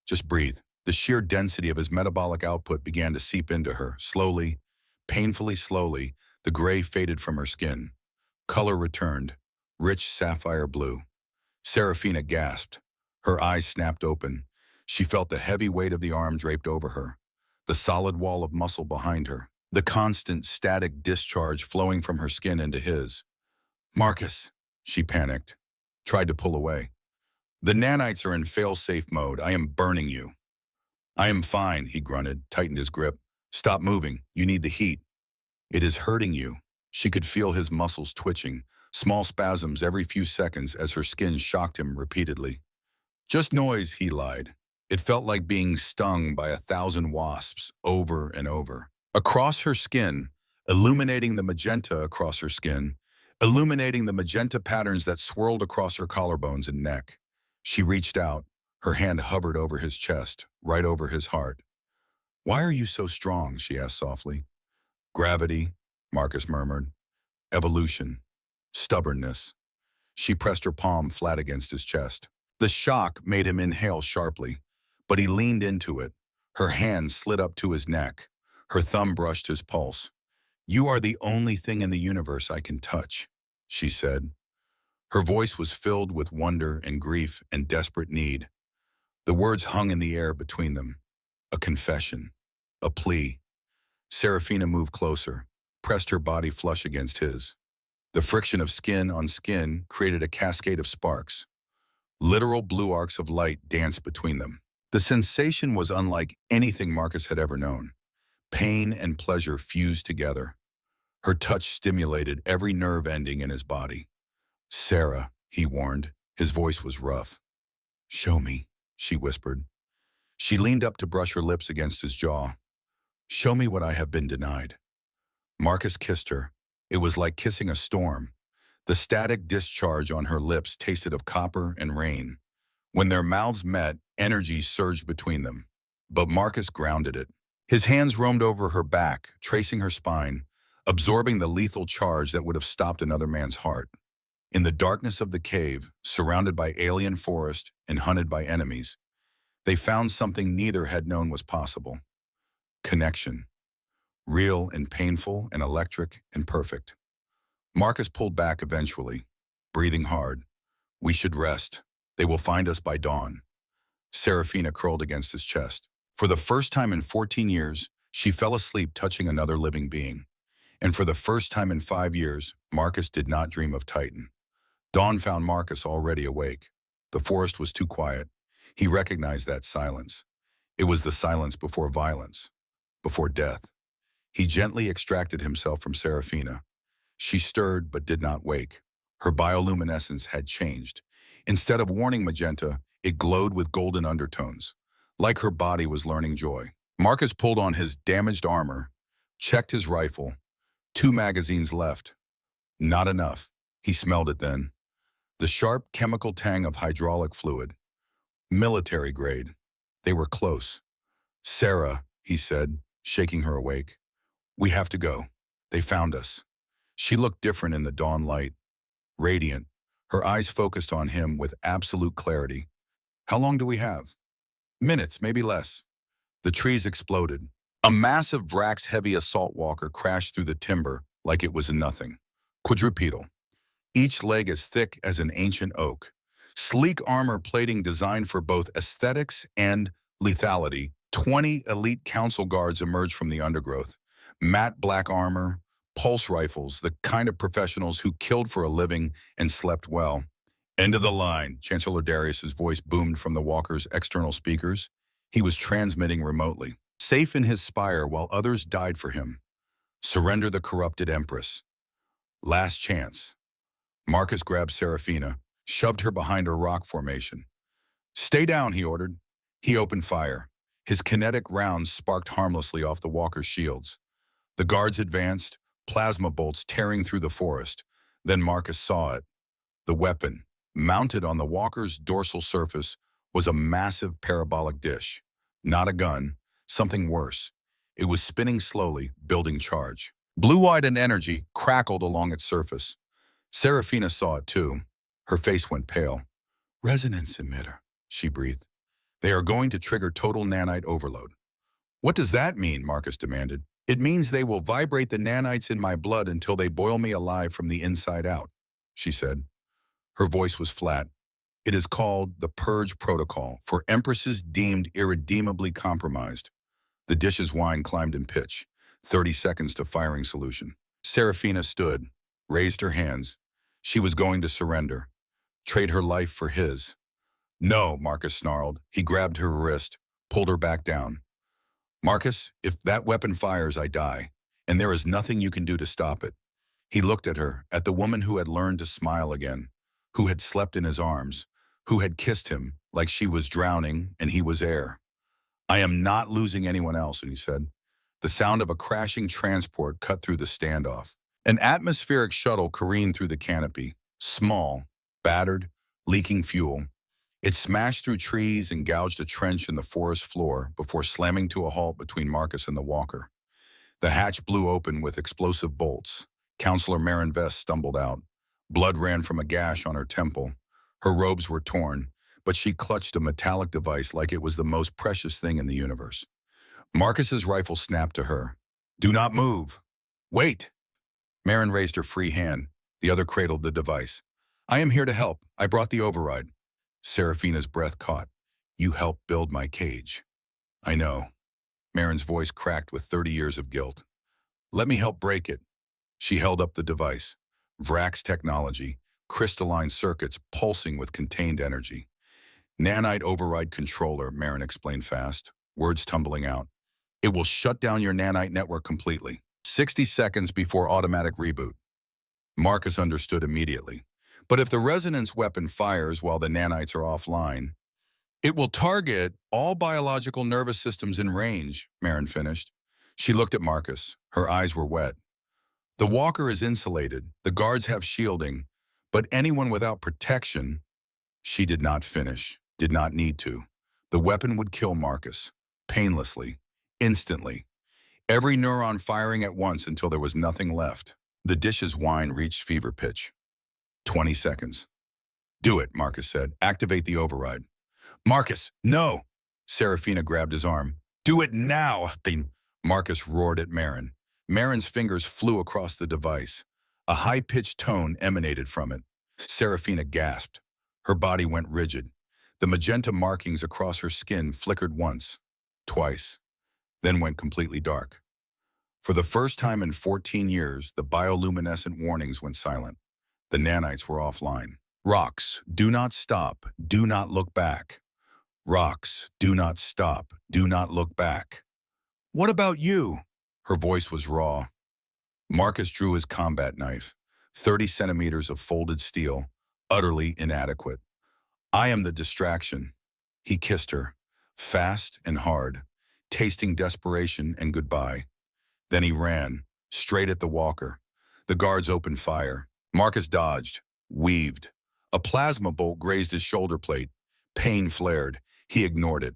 "Just breathe." The sheer density of his metabolic output began to seep into her. Slowly, painfully slowly, the gray faded from her skin. Color returned, rich sapphire blue. Serafina gasped. Her eyes snapped open. She felt the heavy weight of the arm draped over her. the solid wall of muscle behind her, the constant static discharge flowing from her skin into his. Marcus, she panicked, tried to pull away. The nanites are in fail-safe mode. I am burning you. I am fine, he grunted, tightened his grip. Stop moving. You need the heat. It is hurting you. She could feel his muscles twitching, small spasms every few seconds as her skin shocked him repeatedly. Just noise, he lied. It felt like being stung by 1,000 wasps over and over. Across her skin, illuminating the magenta across her skin, illuminating the magenta patterns that swirled across her collarbones and neck. She reached out. Her hand hovered over his chest, right over his heart. Why are you so strong? She asked softly. Gravity, Marcus murmured. Evolution. Stubbornness. She pressed her palm flat against his chest. The shock made him inhale sharply, but he leaned into it. Her hand slid up to his neck. Her thumb brushed his pulse. You are the only thing in the universe I can touch, she said. Her voice was filled with wonder and grief and desperate need. The words hung in the air between them. A confession. A plea. Serafina moved closer, pressed her body flush against his. The friction of skin on skin created a cascade of sparks. Literal blue arcs of light danced between them. The sensation was unlike anything Marcus had ever known. Pain and pleasure fused together. Her touch stimulated every nerve ending in his body. Sarah, he warned. His voice was rough. Show me, she whispered. She leaned up to brush her lips against his jaw. Show me what I have been denied. Marcus kissed her. It was like kissing a storm. The static discharge on her lips tasted of copper and rain. When their mouths met, energy surged between them. But Marcus grounded it. His hands roamed over her back, tracing her spine, absorbing the lethal charge that would have stopped another man's heart. In the darkness of the cave, surrounded by alien forest and hunted by enemies, they found something neither had known was possible. Connection. Real and painful and electric and perfect. Marcus pulled back eventually, breathing hard. We should rest. They will find us by dawn. Serafina curled against his chest. For the first time in 14 years, she fell asleep touching another living being. And for the first time in 5 years, Marcus did not dream of Titan. Dawn found Marcus already awake. The forest was too quiet. He recognized that silence. It was the silence before violence, before death. He gently extracted himself from Serafina. She stirred but did not wake. Her bioluminescence had changed. Instead of warning magenta, it glowed with golden undertones, like her body was learning joy. Marcus pulled on his damaged armor, checked his rifle. 2 magazines left. Not enough. He smelled it then. The sharp chemical tang of hydraulic fluid. Military grade. They were close. Sarah, he said, shaking her awake. We have to go. They found us. She looked different in the dawn light. Radiant. Her eyes focused on him with absolute clarity. How long do we have? Minutes, maybe less. The trees exploded. A massive Vrax-heavy assault walker crashed through the timber like it was nothing. Quadrupedal. Each leg as thick as an ancient oak. Sleek armor plating designed for both aesthetics and lethality. 20 elite council guards emerged from the undergrowth. Matte black armor, pulse rifles, the kind of professionals who killed for a living and slept well. End of the line, Chancellor Darius's voice boomed from the walker's external speakers. He was transmitting remotely. Safe in his spire while others died for him. Surrender the corrupted empress. Last chance. Marcus grabbed Serafina, shoved her behind a rock formation. Stay down, he ordered. He opened fire. His kinetic rounds sparked harmlessly off the walker's shields. The guards advanced, plasma bolts tearing through the forest. Then Marcus saw it. The weapon, mounted on the walker's dorsal surface, was a massive parabolic dish. Not a gun, something worse. It was spinning slowly, building charge. Blue-eyed and energy crackled along its surface. Serafina saw it too. Her face went pale. Resonance emitter, she breathed. They are going to trigger total nanite overload. What does that mean? Marcus demanded. It means they will vibrate the nanites in my blood until they boil me alive from the inside out, she said. Her voice was flat. It is called the Purge Protocol for empresses deemed irredeemably compromised. The dish's whine climbed in pitch. 30 seconds to firing solution. Serafina stood, raised her hands. She was going to surrender. Trade her life for his. No, Marcus snarled. He grabbed her wrist, pulled her back down. Marcus, if that weapon fires, I die, and there is nothing you can do to stop it. He looked at her, at the woman who had learned to smile again, who had slept in his arms, who had kissed him like she was drowning and he was air. I am not losing anyone else, and he said. The sound of a crashing transport cut through the standoff. An atmospheric shuttle careened through the canopy, small, battered, leaking fuel. It smashed through trees and gouged a trench in the forest floor before slamming to a halt between Marcus and the walker. The hatch blew open with explosive bolts. Counselor Marin Vest stumbled out. Blood ran from a gash on her temple. Her robes were torn, but she clutched a metallic device like it was the most precious thing in the universe. Marcus's rifle snapped to her. Do not move. Wait. Marin raised her free hand. The other cradled the device. I am here to help. I brought the override. Serafina's breath caught. You helped build my cage. I know. Marin's voice cracked with 30 years of guilt. Let me help break it. She held up the device. Vrax technology, crystalline circuits pulsing with contained energy. Nanite override controller, Marin explained fast, words tumbling out. It will shut down your nanite network completely. 60 seconds before automatic reboot. Marcus understood immediately. But if the resonance weapon fires while the nanites are offline, it will target all biological nervous systems in range, Marin finished. She looked at Marcus. Her eyes were wet. The walker is insulated. The guards have shielding. But anyone without protection, she did not finish, did not need to. The weapon would kill Marcus, painlessly, instantly. Every neuron firing at once until there was nothing left. The dish's whine reached fever pitch. 20 seconds. Do it, Marcus said. Activate the override. Marcus, no! Serafina grabbed his arm. Do it now! Marcus roared at Marin. Marin's fingers flew across the device. A high-pitched tone emanated from it. Serafina gasped. Her body went rigid. The magenta markings across her skin flickered once, twice, then went completely dark. For the first time in 14 years, the bioluminescent warnings went silent. The nanites were offline. Rocks, do not stop, do not look back. Rocks, do not stop, do not look back. What about you? Her voice was raw. Marcus drew his combat knife, 30 centimeters of folded steel, utterly inadequate. I am the distraction. He kissed her, fast and hard, tasting desperation and goodbye. Then he ran, straight at the walker. The guards opened fire. Marcus dodged, weaved. A plasma bolt grazed his shoulder plate. Pain flared. He ignored it.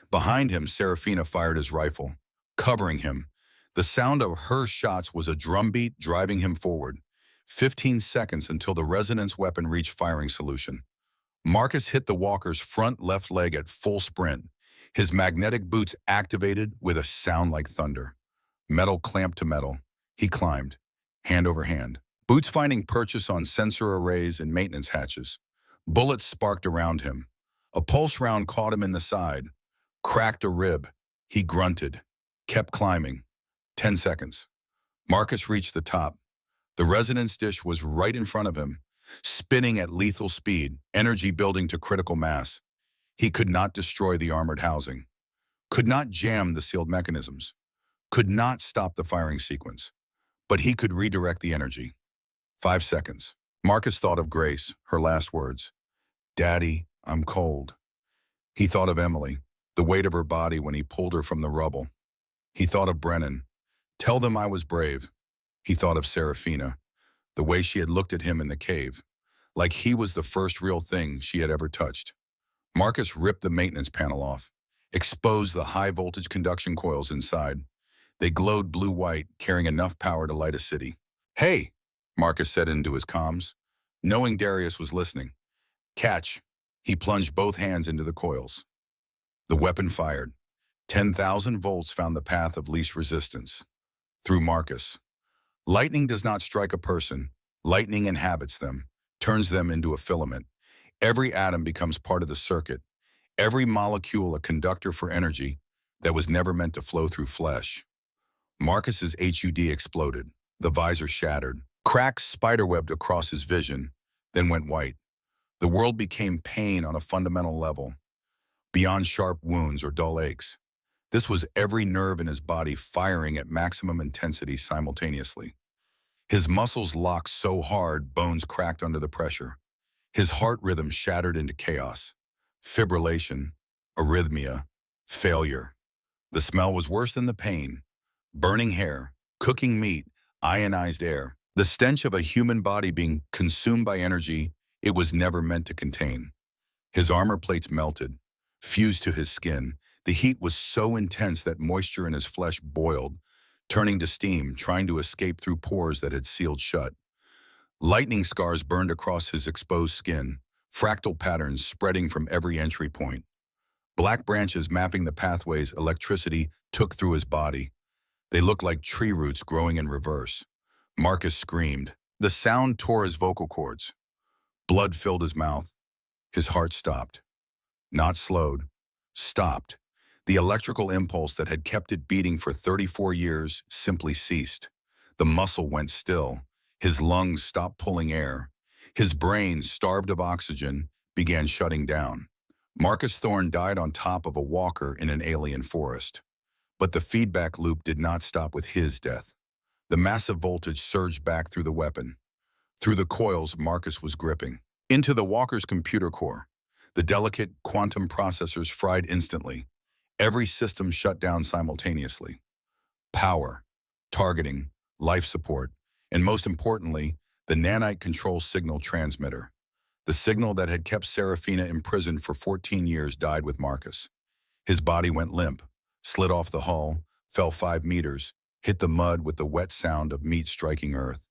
Behind him, Serafina fired his rifle, covering him. The sound of her shots was a drumbeat driving him forward. 15 seconds until the resonance weapon reached firing solution. Marcus hit the walker's front left leg at full sprint. His magnetic boots activated with a sound like thunder. Metal clamped to metal. He climbed, hand over hand. Boots finding purchase on sensor arrays and maintenance hatches. Bullets sparked around him. A pulse round caught him in the side. Cracked a rib. He grunted. Kept climbing. 10 seconds. Marcus reached the top. The resonance dish was right in front of him, spinning at lethal speed, energy building to critical mass. He could not destroy the armored housing. Could not jam the sealed mechanisms. Could not stop the firing sequence. But he could redirect the energy. 5 seconds. Marcus thought of Grace, her last words. Daddy, I'm cold. He thought of Emily, the weight of her body when he pulled her from the rubble. He thought of Brennan. Tell them I was brave. He thought of Serafina, the way she had looked at him in the cave, like he was the first real thing she had ever touched. Marcus ripped the maintenance panel off, exposed the high-voltage conduction coils inside. They glowed blue-white, carrying enough power to light a city. Hey, Marcus said into his comms, knowing Darius was listening. Catch. He plunged both hands into the coils. The weapon fired. 10,000 volts found the path of least resistance. Through Marcus. Lightning does not strike a person. Lightning inhabits them, turns them into a filament. Every atom becomes part of the circuit. Every molecule a conductor for energy. that was never meant to flow through flesh. Marcus's HUD exploded. The visor shattered. Cracks spiderwebbed across his vision, then went white. The world became pain on a fundamental level, beyond sharp wounds or dull aches. This was every nerve in his body firing at maximum intensity simultaneously. His muscles locked so hard, bones cracked under the pressure. His heart rhythm shattered into chaos. Fibrillation, arrhythmia, failure. The smell was worse than the pain. Burning hair, cooking meat, ionized air. The stench of a human body being consumed by energy it was never meant to contain. His armor plates melted, fused to his skin. The heat was so intense that moisture in his flesh boiled, turning to steam, trying to escape through pores that had sealed shut. Lightning scars burned across his exposed skin, fractal patterns spreading from every entry point. Black branches mapping the pathways electricity took through his body. They looked like tree roots growing in reverse. Marcus screamed. The sound tore his vocal cords. Blood filled his mouth. His heart stopped. Not slowed. Stopped. The electrical impulse that had kept it beating for 34 years simply ceased. The muscle went still. His lungs stopped pulling air. His brain, starved of oxygen, began shutting down. Marcus Thorne died on top of a walker in an alien forest. But the feedback loop did not stop with his death. The massive voltage surged back through the weapon, through the coils Marcus was gripping, into the walker's computer core. The delicate quantum processors fried instantly. Every system shut down simultaneously. Power, targeting, life support, and most importantly, the nanite control signal transmitter. The signal that had kept Serafina imprisoned for 14 years died with Marcus. His body went limp, slid off the hull, fell 5 meters, hit the mud with the wet sound of meat striking earth.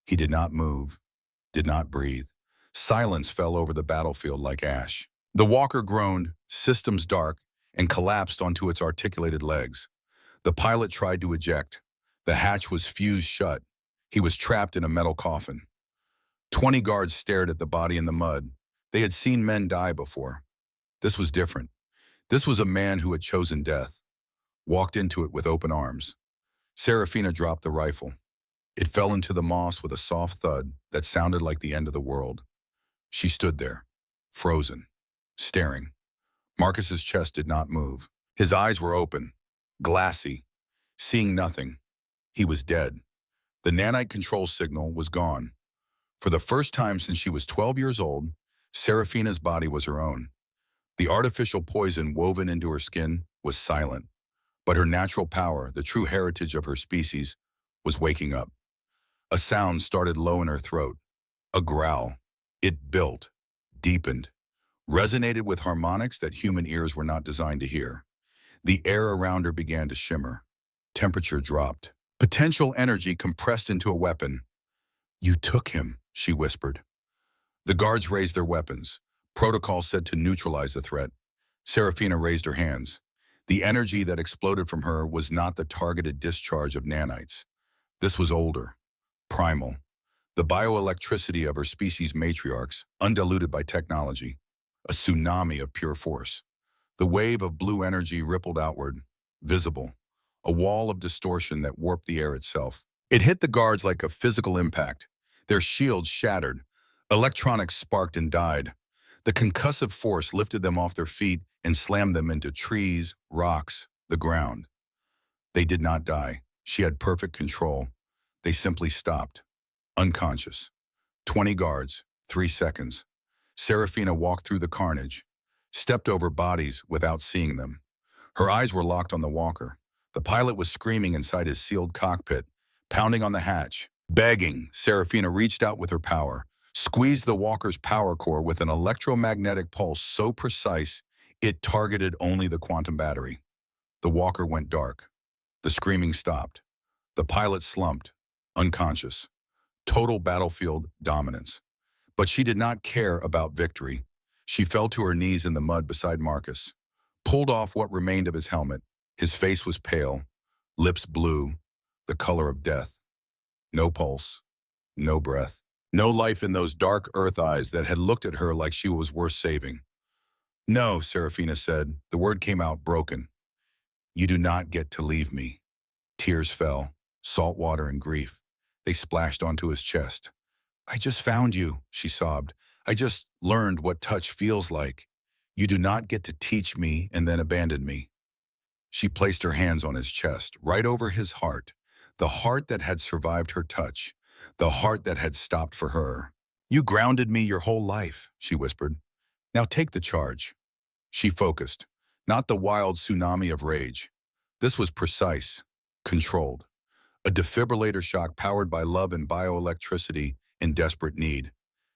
He did not move, did not breathe. Silence fell over the battlefield like ash. The walker groaned, systems dark, and collapsed onto its articulated legs. The pilot tried to eject. The hatch was fused shut. He was trapped in a metal coffin. 20 guards stared at the body in the mud. They had seen men die before. This was different. This was a man who had chosen death, walked into it with open arms. Serafina dropped the rifle. It fell into the moss with a soft thud that sounded like the end of the world. She stood there, frozen, staring. Marcus's chest did not move. His eyes were open, glassy, seeing nothing. He was dead. The nanite control signal was gone. For the first time since she was 12 years old, Serafina's body was her own. The artificial poison woven into her skin was silent, but her natural power, the true heritage of her species, was waking up. A sound started low in her throat, a growl. It built, deepened, resonated with harmonics that human ears were not designed to hear. The air around her began to shimmer. Temperature dropped. Potential energy compressed into a weapon. "You took him," she whispered. The guards raised their weapons. Protocol said to neutralize the threat. Serafina raised her hands. The energy that exploded from her was not the targeted discharge of nanites. This was older, primal. The bioelectricity of her species' matriarchs, undiluted by technology. A tsunami of pure force. The wave of blue energy rippled outward, visible. A wall of distortion that warped the air itself. It hit the guards like a physical impact. Their shields shattered. Electronics sparked and died. The concussive force lifted them off their feet and slammed them into trees, rocks, the ground. They did not die. She had perfect control. They simply stopped. Unconscious. 20 guards, 3 seconds. Serafina walked through the carnage, stepped over bodies without seeing them. Her eyes were locked on the walker. The pilot was screaming inside his sealed cockpit, pounding on the hatch. Begging, Serafina reached out with her power, squeezed the walker's power core with an electromagnetic pulse so precise it targeted only the quantum battery. The walker went dark. The screaming stopped. The pilot slumped, unconscious. Total battlefield dominance. But she did not care about victory. She fell to her knees in the mud beside Marcus, pulled off what remained of his helmet. His face was pale, lips blue, the color of death. No pulse, no breath, no life in those dark earth eyes that had looked at her like she was worth saving. "No," Serafina said. The word came out broken. You do not get to leave me. Tears fell, salt water and grief. They splashed onto his chest. I just found you, she sobbed. I just learned what touch feels like. You do not get to teach me and then abandon me. She placed her hands on his chest, right over his heart, the heart that had survived her touch, the heart that had stopped for her. You grounded me your whole life, she whispered. Now take the charge. She focused, not the wild tsunami of rage. This was precise, controlled. A defibrillator shock powered by love and bioelectricity in desperate need.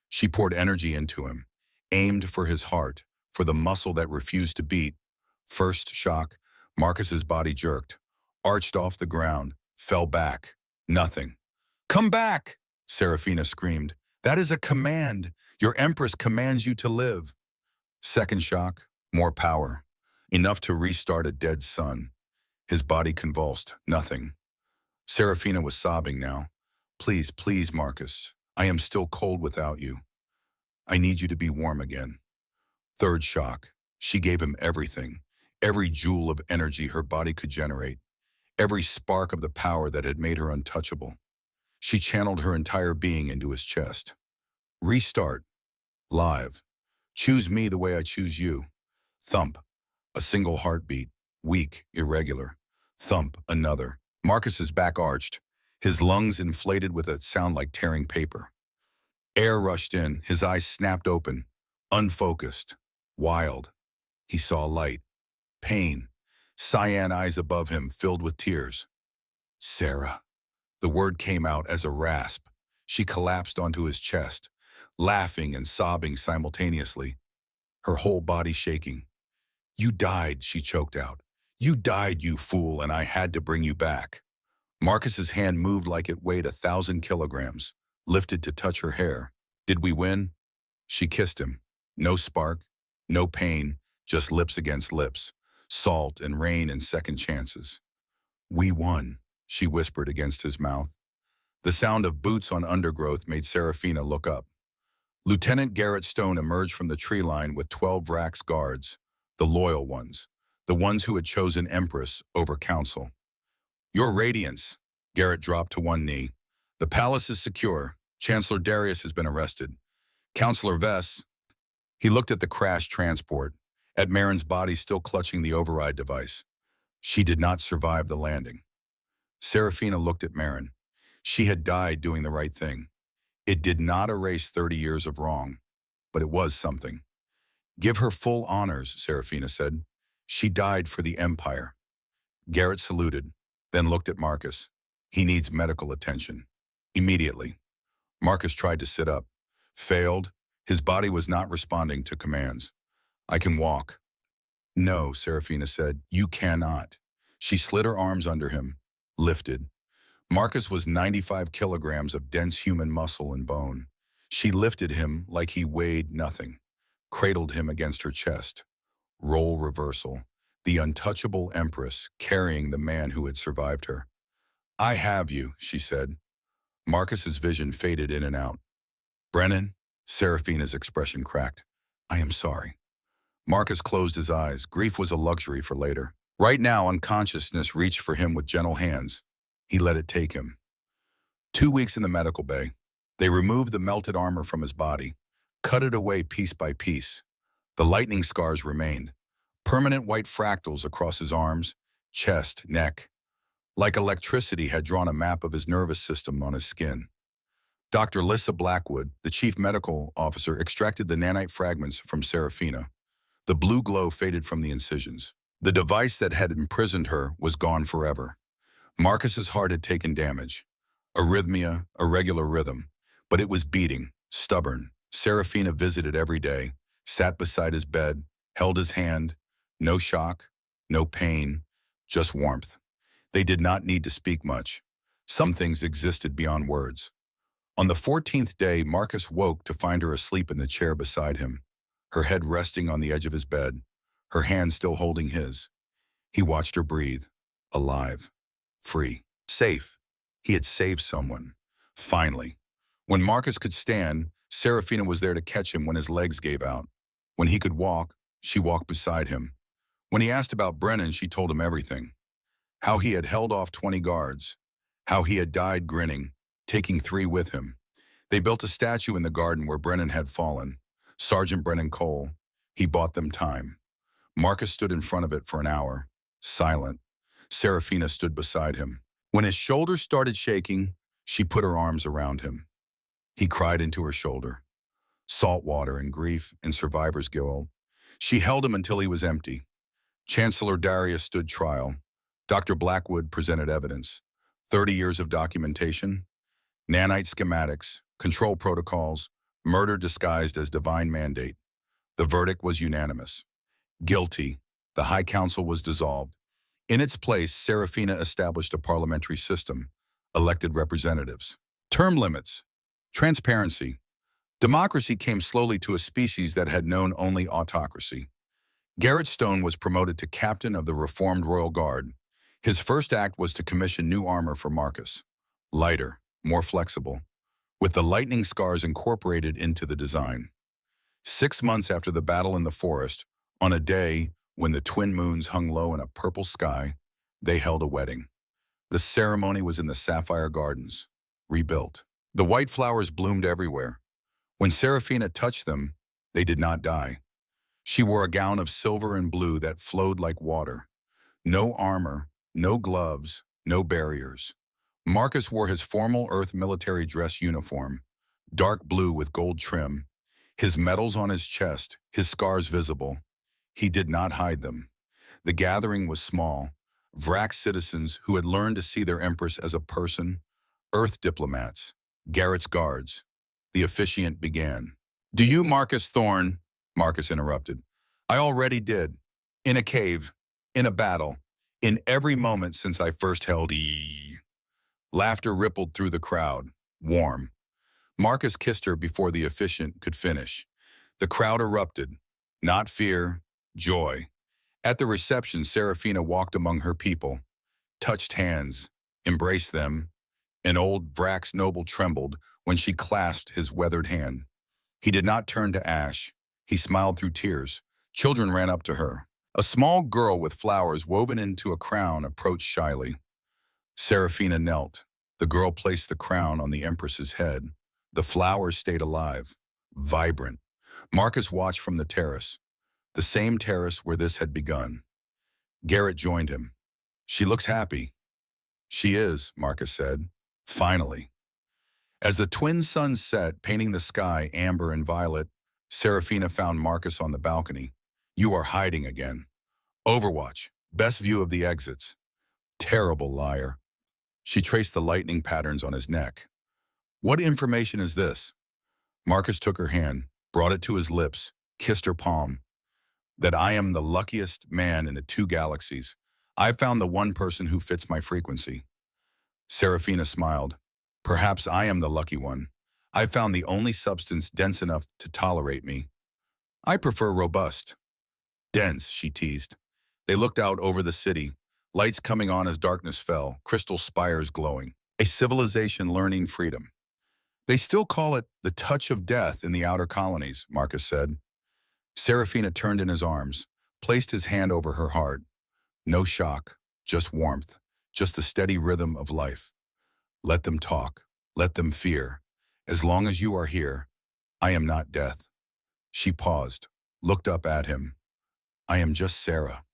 She poured energy into him, aimed for his heart, for the muscle that refused to beat. First shock, Marcus's body jerked, arched off the ground, fell back. Nothing. Come back, Serafina screamed. That is a command. Your empress commands you to live. Second shock, more power. Enough to restart a dead sun. His body convulsed. Nothing. Serafina was sobbing now. Please, please, Marcus. I am still cold without you. I need you to be warm again. Third shock. She gave him everything. Every joule of energy her body could generate. Every spark of the power that had made her untouchable. She channeled her entire being into his chest. Restart. Live. Choose me the way I choose you. Thump. A single heartbeat. Weak, irregular. Thump. Another. Marcus's back arched. His lungs inflated with a sound like tearing paper. Air rushed in. His eyes snapped open. Unfocused. Wild. He saw light. Pain. Cyan eyes above him filled with tears. Sarah. The word came out as a rasp. She collapsed onto his chest, laughing and sobbing simultaneously, her whole body shaking. You died, she choked out. You died, you fool, and I had to bring you back. Marcus's hand moved like it weighed 1,000 kilograms, lifted to touch her hair. Did we win? She kissed him. No spark, no pain, just lips against lips, salt and rain and second chances. We won, she whispered against his mouth. The sound of boots on undergrowth made Serafina look up. Lieutenant Garrett Stone emerged from the tree line with 12 Rax guards, the loyal ones, the ones who had chosen Empress over Council. Your Radiance, Garrett dropped to one knee. The palace is secure. Chancellor Darius has been arrested. Counselor Vess, he looked at the crashed transport, at Marin's body still clutching the override device. She did not survive the landing. Serafina looked at Marin. She had died doing the right thing. It did not erase 30 years of wrong, but it was something. Give her full honors, Serafina said. She died for the Empire. Garrett saluted, then looked at Marcus. He needs medical attention. Immediately. Marcus tried to sit up. Failed. His body was not responding to commands. I can walk. No, Serafina said. You cannot. She slid her arms under him, lifted. Marcus was 95 kilograms of dense human muscle and bone. She lifted him like he weighed nothing, cradled him against her chest. Role reversal. The untouchable Empress carrying the man who had survived her. I have you, she said. Marcus's vision faded in and out. Brennan, Serafina's expression cracked. I am sorry. Marcus closed his eyes. Grief was a luxury for later. Right now, unconsciousness reached for him with gentle hands. He let it take him. 2 weeks in the medical bay. They removed the melted armor from his body, cut it away piece by piece. The lightning scars remained, permanent white fractals across his arms, chest, neck. Like electricity had drawn a map of his nervous system on his skin. Dr. Lissa Blackwood, the chief medical officer, extracted the nanite fragments from Serafina. The blue glow faded from the incisions. The device that had imprisoned her was gone forever. Marcus's heart had taken damage. Arrhythmia, irregular rhythm. But it was beating, stubborn. Serafina visited every day, sat beside his bed, held his hand. No shock, no pain, just warmth. They did not need to speak much. Some things existed beyond words. On the 14th day, Marcus woke to find her asleep in the chair beside him, her head resting on the edge of his bed, her hand still holding his. He watched her breathe, alive, free, safe. He had saved someone. Finally. When Marcus could stand, Serafina was there to catch him when his legs gave out. When he could walk, she walked beside him. When he asked about Brennan, she told him everything. How he had held off 20 guards. How he had died grinning, taking 3 with him. They built a statue in the garden where Brennan had fallen. Sergeant Brennan Cole. He bought them time. Marcus stood in front of it for an hour, silent. Serafina stood beside him. When his shoulders started shaking, she put her arms around him. He cried into her shoulder. Salt water and grief and survivor's guilt. She held him until he was empty. Chancellor Darius stood trial. Dr. Blackwood presented evidence. 30 years of documentation, nanite schematics, control protocols, murder disguised as divine mandate. The verdict was unanimous. Guilty. The High Council was dissolved. In its place, Serafina established a parliamentary system, elected representatives. Term limits. Transparency. Democracy came slowly to a species that had known only autocracy. Garrett Stone was promoted to captain of the reformed Royal Guard. His first act was to commission new armor for Marcus. Lighter, more flexible, with the lightning scars incorporated into the design. 6 months after the battle in the forest, on a day when the twin moons hung low in a purple sky, they held a wedding. The ceremony was in the Sapphire Gardens, rebuilt. The white flowers bloomed everywhere. When Serafina touched them, they did not die. She wore a gown of silver and blue that flowed like water. No armor, no gloves, no barriers. Marcus wore his formal Earth military dress uniform, dark blue with gold trim, his medals on his chest, his scars visible. He did not hide them. The gathering was small. Vrax citizens who had learned to see their empress as a person, Earth diplomats, Garrett's guards. The officiant began. "Do you, Marcus Thorne?" Marcus interrupted. "I already did. In a cave, in a battle, in every moment since I first held E." Laughter rippled through the crowd, warm. Marcus kissed her before the officiant could finish. The crowd erupted. Not fear, joy. At the reception, Serafina walked among her people, touched hands, embraced them. An old Vrax noble trembled when she clasped his weathered hand. He did not turn to ash. He smiled through tears. Children ran up to her. A small girl with flowers woven into a crown approached shyly. Serafina knelt. The girl placed the crown on the empress's head. The flowers stayed alive, vibrant. Marcus watched from the terrace, the same terrace where this had begun. Garrett joined him. "She looks happy." "She is," Marcus said. "Finally." As the twin suns set, painting the sky amber and violet, Serafina found Marcus on the balcony. "You are hiding again." "Overwatch. Best view of the exits." "Terrible liar." She traced the lightning patterns on his neck. "What information is this?" Marcus took her hand, brought it to his lips, kissed her palm. "That I am the luckiest man in the 2 galaxies. I've found the one person who fits my frequency." Serafina smiled. "Perhaps I am the lucky one. I found the only substance dense enough to tolerate me." "I prefer robust." "Dense," she teased. They looked out over the city, lights coming on as darkness fell, crystal spires glowing. A civilization learning freedom. "They still call it the touch of death in the outer colonies," Marcus said. Serafina turned in his arms, placed his hand over her heart. No shock, just warmth, just the steady rhythm of life. "Let them talk, let them fear. As long as you are here, I am not death." She paused, looked up at him. "I am just Sarah."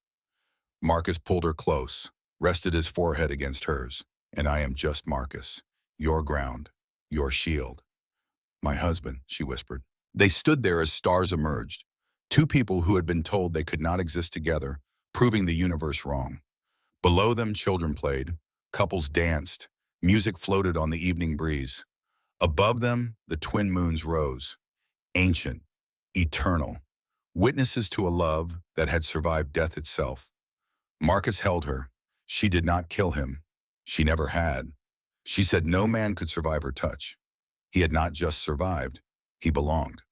Marcus pulled her close, rested his forehead against hers. "And I am just Marcus, your ground, your shield." "My husband," she whispered. They stood there as stars emerged, 2 people who had been told they could not exist together, proving the universe wrong. Below them, children played, couples danced, music floated on the evening breeze. Above them, the twin moons rose, ancient, eternal, witnesses to a love that had survived death itself. Marcus held her. She did not kill him. She never had. She said no man could survive her touch. He had not just survived, he belonged.